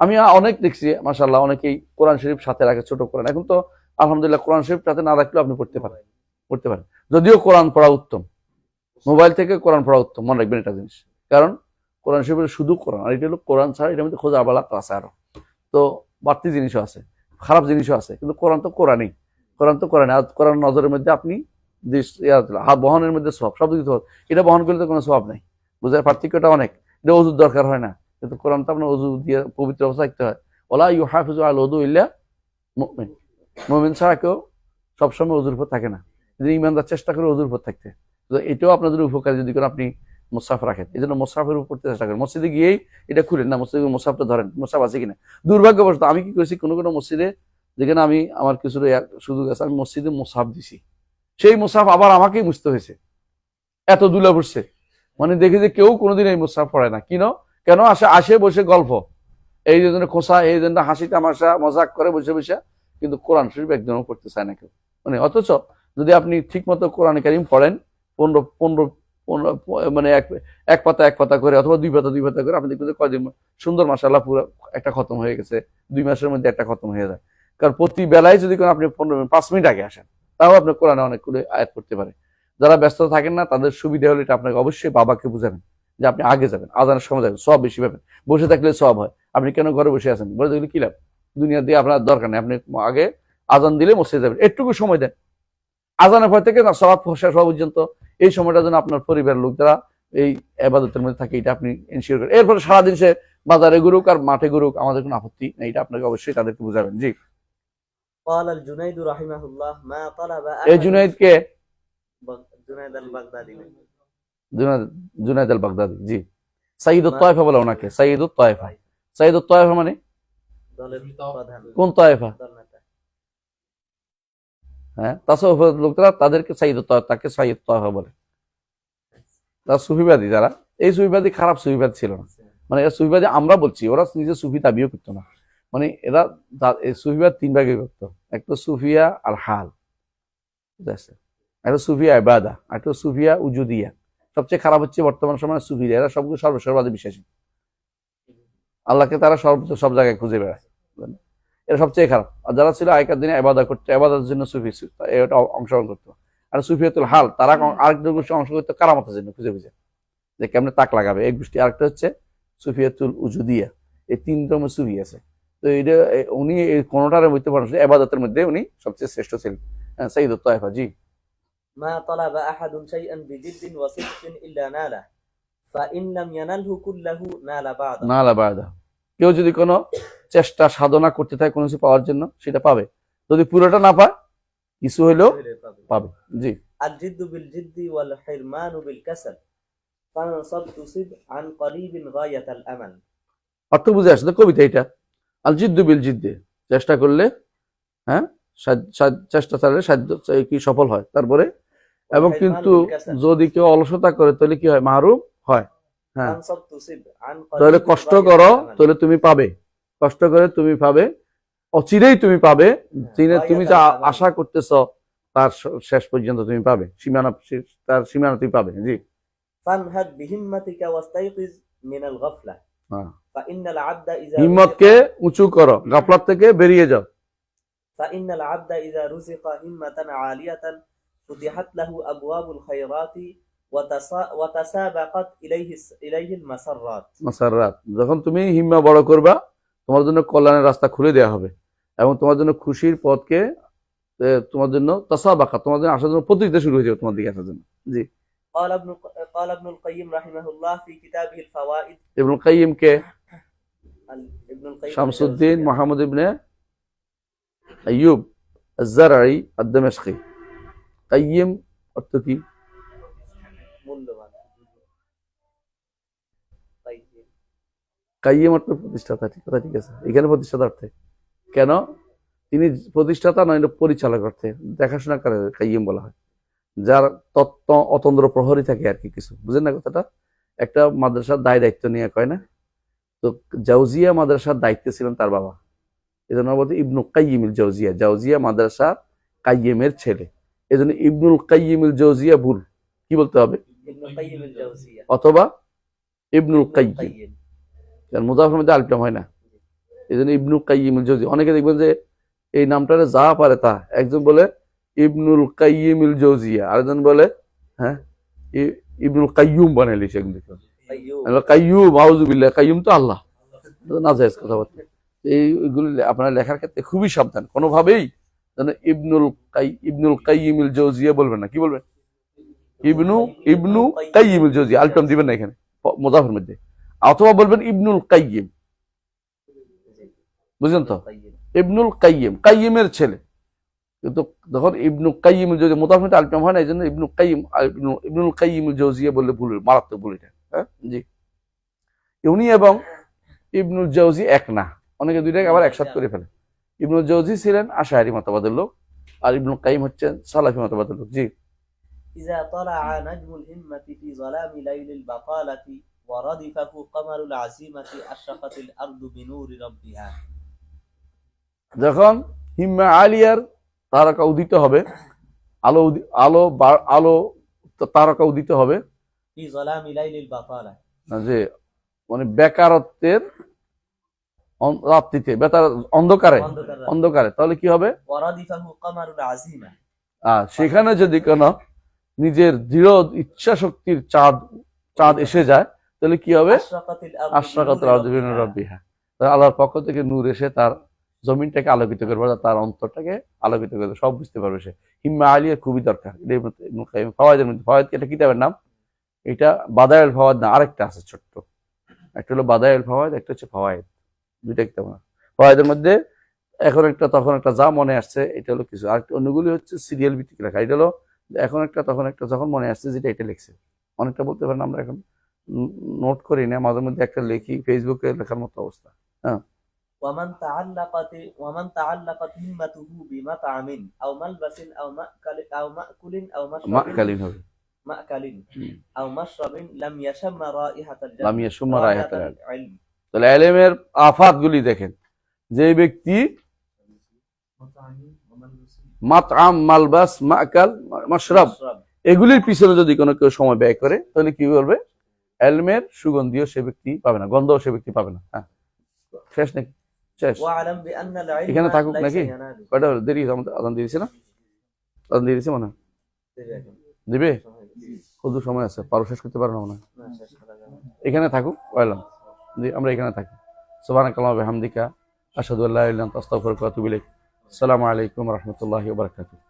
আমি অনেক দেখছি মাশাআল্লাহ, অনেকেই কোরআন শরীফ সাথে রাখে, ছোট কোরআন। এখন তো আলহামদুলিল্লাহ কোরআন শরীফ সাথে না রাখলেও আপনি পড়তে পারেন। যদিও কোরআন পড়া উত্তম, মোবাইল থেকে কোরআন পড়া উত্তম, মনে রাখবেন এটা জিনিস। কারণ কোরআন শরীফের শুধু কোরআন, আর এটা হলো কোরআন ছাড়া এটার মধ্যে খোঁজা আবালা তো আছে, আরো তো বাড়তি জিনিসও আছে, খারাপ জিনিসও আছে, কিন্তু কোরআন তো কোরআনই। আর কোরআন নজরের মধ্যে আপনি হাত বহনের মধ্যে সব দিতে হবে, এটা বহন করলে তো কোনো সওয়াব নাই। বুঝার পার্থক্যটা অনেক। এটা ওযুর দরকার হয় না, কিন্তু কোরআন তো আপনার ওযু দিয়ে পবিত্র অবস্থা রাখতে হয়। ওয়ালা ইউহাফিজু আল ওযু ইল্লা মুমিন, মুমিন ছাড়া কেউ সবসময় ওযুর উপর থাকে না। যদি ইমানদার চেষ্টা করে ওযুর উপর থাকতে, তো এটাও আপনাদের উপকার যদি করে আপনি মুসাফ রাখেন। এই জন্য মুসাফের উপর চেষ্টা করেন। মসজিদে গিয়েই এটা খুলেন না, মসজিদে মুসাফটা ধরেন, মুসাফ আছে কিনা। দুর্ভাগ্যবশত আমি কি করেছি, কোনো মসজিদে যেখানে আমি আমার কিছু সুযোগ আছে, আমি মসজিদে মুসাফ দিছি, সেই মুসাফ আবার আমাকেই মুছতে হয়েছে, এত দুলা পড়ছে। মানে দেখি যে কেউ কোনোদিন এই মুসাফ পড়ে না, কেন আসে? আসে বসে গল্প, এই জন্য খোসা, এই জন্য হাসি তামাশা মজাক করে বসে বসে, কিন্তু কোরআন শরীফ একজনও পড়তে চায় না কেউ। মানে অথচ যদি আপনি ঠিক মতো কোরআন কারীম পড়েন, 15 মানে এক পাতা এক পাতা করে অথবা দুই পাতা করে, আপনি দেখবেন যে কয়দিন সুন্দর মাশাআল্লাহ পুরো একটা খতম হয়ে গেছে, 2 মাসের মধ্যে একটা খতম হয়ে যায়। কারণ প্রতি বেলায় যদি কোনো আপনি 5 মিনিট আগে আসেন, তাও আপনি কোরআনে অনেকগুলো আয়াত করতে পারে। যারা ব্যস্ত থাকেন না, তাদের সুবিধা হলে এটা আপনাকে অবশ্যই বাবাকে বুঝাবেন যে আপনি আগে যাবেন, আজানের সময় যাবেন, সব বেশি পাবেন। বসে থাকলে সব হয়, আপনি কেন ঘরে বসে আছেন? বলে দেখলে কি লাভ? দুনিয়া দিয়ে আপনার দরকার নেই, আপনি আগে আজান দিলে মসজিদে যাবেন, একটুকু সময় দেন। আজানের পর থেকে সালাত শেষ হওয়া পর্যন্ত এই সময়টা যেন আপনার পরিবারের লোক যারা এই ইবাদতের মধ্যে থাকে, এটা আপনি এনশিওর করেন। এরপরে সারাদিন সে বাজারে ঘুরুক আর মাঠে ঘুরুক, আমাদের কোনো আপত্তি নেই, এটা আপনাকে অবশ্যই তাদেরকে বুঝাবেন। জি। قال الجنيد رحمه الله ما طلب এই أحد জুনাইদ কে? جنيد البغدادي জুনাইদ আল বাগদাদি, জি। সাইয়্যিদুত মা- তায়েফা বলে ওনাকে, সাইয়্যিদুত তায়েফা। সাইয়্যিদুত তায়েফা মানে দলের প্রধান কোন তায়েফা? দলনেতা। হ্যাঁ, তাসাউফের লোকরা তাদেরকে সাইয়্যিদুত তায়েফা, তাকে সাইয়্যিদ তায়েফা বলে। তারা সুফিবাদী, যারা এই সুফিবাদী খারাপ সুফিবাদ ছিল না, মানে এরা সুফিবাদী আমরা বলছি, ওরা নিজে সুফি দাবিও করতো না। মানে এরা সুফিবাদ 3 ভাগে বিভক্ত, একটা সুফিয়া আর হাল, ঠিক আছে, একটা সুফিয়া ইবাদা, একটা সুফিয়া উজুদিয়া। সবচেয়ে খারাপ হচ্ছে বর্তমান সময়ে সুফিরা, এরা সবগুলো সর্বস্ববাদী বিশ্বাসী, আল্লাহকে তারা সব জায়গায় খুঁজে বেড়ায়, এরা সবচেয়ে খারাপ। আর যারা ছিল আগেকার দিনে ইবাদা করতে, ইবাদতের জন্য সুফি এটা অংশগ্রহণ করতো। আর সুফিয়াতুল হাল, তারা আরেকটা গোষ্ঠী অংশ করতো কারামতের জন্য, খুঁজে খুঁজে যে কেমনে তাক লাগাবে, এক গোষ্ঠী। আরেকটা হচ্ছে সুফিয়াতুল উজুদিয়া। এই 3 রকমের সুফি আছে। তো এটা উনি এই কোনটার মধ্যে মানুষ ইবাদতের মধ্যে উনি সবচেয়ে শ্রেষ্ঠ ছিলেন। সাইয়্যিদুত তায়েফা, জি। ما طلب أحد شيئا بجد وصدق إلا ناله فإن لم ينله كله نال بعضه না আলাদা, কেউ যদি কোনো চেষ্টা সাধনা করতে থাকে কোনো কিছু পাওয়ার জন্য, সেটা পাবে। যদি পুরোটা না পায়, কিছু হইলেও পাবে। জি। الجد بالجد والحرمان بالكسل فانصب تصب عن قريب غاية الأمل অর্থ বুঝে আসছে তো কবিতা এটা? আল জিদ্দু বিল জিদ্দে, চেষ্টা করলে, হ্যাঁ, চেষ্টা চালালে সাধ্য কি সফল হয়। তারপরে এবং কিন্তু যদি কেউ অলসতা করে তাহলে কি হয়? মাহরুম হয়। হ্যাঁ, فانصب تصب عن তাহলে قريب কষ্ট غاية করো, الأمل তাহলে তুমি পাবে। কষ্ট করে তুমি পাবে, অচিরেই তুমি পাবে। তুমি যা আশা করতেছ তার শেষ পর্যন্ত তুমি পাবে, তার সীমানা তুমি পাবে। জি। فانهض بهمتك واستيقظ من الغفلة হ্যাঁ, فإن العبد إذا হিম্মতকে উঁচু করো, গাফলাত থেকে বেরিয়ে যাও। فإن العبد إذا رزق همة عالية فتحت له أبواب الخيرات وتسابقت إليه المسرات মাসাররাত, যখন তুমি হিম্মা বড় করবা, তোমার জন্য কল্যাণের রাস্তা খুলে দেওয়া হবে এবং তোমার জন্য খুশির পথকে, তোমার জন্য তাসাবাকা, তোমার জন্য আসার জন্য প্রতিযোগিতা শুরু হয়ে যাবে তোমার দিকে আসার জন্য। জি। قال ابن القيم رحمه الله في كتابه الفوائد ইবনুল কাইয়িম কে? ابن القيم শামসুদ্দিন মুহাম্মদ ইবনে আইয়ুব আয-যারঈ আদ-দামেশকি। কাইয়িম অর্থ কি? মূল্যবান কাইয়িম অর্থ প্রতিষ্ঠাতা, ঠিক কথা, ঠিক আছে। এখানে প্রতিষ্ঠাতা অর্থে কেন? তিনি প্রতিষ্ঠাতা নয়, পরিচালক অর্থে, দেখাশোনা করে কাইয়িম বলা হয়। যার তত্ত্ব অতন্দ্র প্রহরী থাকে আর কি, কিছু বুঝেন না কথাটা? একটা মাদ্রাসার দায়িত্ব নিয়ে কয় না, তো জাউজিয়া মাদ্রাসার দায়িত্বে ছিলেন তার বাবা, এজন্য বলতে ইবনু কাইয়িমুল জাউজিয়া, জাউজিয়া মাদ্রাসা কাইয়িমের ছেলে, এজন্য ইবনুল কাইয়িমুল জাউজিয়া ভুল, কি বলতে হবে? ابن القيم الجوزية অথবা ইবনুল কাইয়িম, القيم কারণ মুজাফফর মধ্যে আলিফ লাম হয় না, এজন্য ইবনুল কাইয়িমুল জাউজিয়া। অনেকে দেখবেন যে এই নামটারে যা পারে তা, একজন বলে ইবনুল কাইয়িমুল জাউজিয়া, আরেকজন বলে হ্যাঁ ইবনুল কাইয়ুম বানাই লিখে, قيوم কাইয়ুম, আউযুবিল্লাহ, কাইয়ুম তো আল্লাহ, নাজায়েজ কথাবার্তা। এইগুলি আপনার লেখার ক্ষেত্রে খুবই সাবধান, কোনোভাবেই যেন ইবনুল কাইয়িমুল জাউজিয়া বলবেন না। কি বলবেন? ইবনু কাইয়িমুল জাউজিয়া, আলটাম দিবেন না এখানে মুজাফফর মধ্যে, অথবা বলবেন ইবনুল কাইয়িম, বুঝলেন তো? ইবনুল কাইয়িম, কাইয়িমের ছেলে। কিন্তু যখন ইবনু কাইয়িমুল জাউজিয়া মুজাফফর মধ্যে আলটাম হয় না, এই জন্য ইবনুল কাইয়িমুল জাউজিয়া বললে ভুল, মারাত্মক ভুল এটা। হ্যাঁ, জি। উনি এবং ইবনুল জাউজি এক না, অনেকে দুইটাকে আবার একসাথে করে ফেলে। ইবনুল জাউজি ছিলেন আশআরী মতবাদের লোক, আর ইবনুল কাইয়িম হচ্ছেন সালাফি মতবাদের লোক। জি। إذا طلع نجم الهمة في ظلام ليل البطالة ورادفه قمر العزيمة أشرقت الأرض بنور ربها যখন হিম্মা আলিয়ার তারকা উদিত হবে, আলো আলো আলো তারকা উদিত হবে, في ظلام ليل البطالة যে মানে বেকারত্বের রাত্রিতে, অন্ধকারে, অন্ধকারে, তাহলে কি হবে? ورادفه قمر العزيمة সেখানে যদি কোনো নিজের দৃঢ় ইচ্ছা শক্তির চাঁদ এসে যায়, তাহলে কি হবে? أشرقت আশরাকাতুল আরদু বিনুরি ربها রাব্বিহা, তাহলে আল্লাহর পক্ষ থেকে নূর এসে তার জমিনটাকে আলোকিত করবে, তার অন্তরটাকে আলোকিত করবে, সব বুঝতে পারবে সে। হিম্মা আলিয়া খুবই দরকার। ফাওয়ায়েদের মধ্যে, ফাওয়ায়েদ এটা কিতাবের নাম, এটা বাদায়েল ফাওয়ায়েদ না, আরেকটা আছে ছোট্ট, একটা হলো বাদায়েল ফাওয়ায়েদ, একটা হচ্ছে ফাওয়ায়েদ, দুইটা কিতাব না। ফাওয়ায়েদের মধ্যে এখন একটা তখন একটা যা মনে আসছে, এটা হলো কিছু, আর অন্যগুলি হচ্ছে সিরিয়াল ভিত্তিক লেখা। এটা হলো এখন একটা তখন একটা যখন মনে আসছে যেটা এটা লিখছে, অনেকটা বলতে পারেন আমরা এখন নোট করি না, মাঝে মধ্যে একটা লিখি, ফেসবুকে লেখার মতো অবস্থা। হ্যাঁ, ومن تعلقت همته بمطعم أو ملبس أو مأكل أو মাকালীন হবে, أو مشرب لم يشم رائحة الجنة লামিয়া সুম্মা রায়হাতুল ইলম। العلم তাহলে ইলমের আফাত গুলি দেখেন, যে ব্যক্তি মাতআম, মালবাস, মাকাল, মাশরাব এগুলির পিছনে যদি কোনো কেউ সময় ব্যয় করে, তাহলে কি করবে? ইলমের সুগন্ধিও সে ব্যক্তি পাবে না, গন্ধও সে ব্যক্তি পাবে না। হ্যাঁ, শেষ নাকি? শেষ। واعلم بأن العلم এখানে থাকুক ليس নাকি? ينال কয়টা হলো? দেরি, আমাদের আজান দিয়ে দিছে না? আজান দিয়ে দিছে মনে হয়? দিবে? কত সময় আছে? পারো শেষ করতে পারো না মনে হয়। এখানে থাকুক, ওয়াইলাম, আমরা এখানে থাকি। সুবহানাকাল্লাহু ওয়া বিহামদিকা, আশহাদু আল্লা ইলাহা ইল্লা আনতা, আস্তাগফিরুকা ওয়া আতুবু ইলাইক। আসসালামু আলাইকুম ওয়া রাহমাতুল্লাহি ওয়া বারাকাতুহু।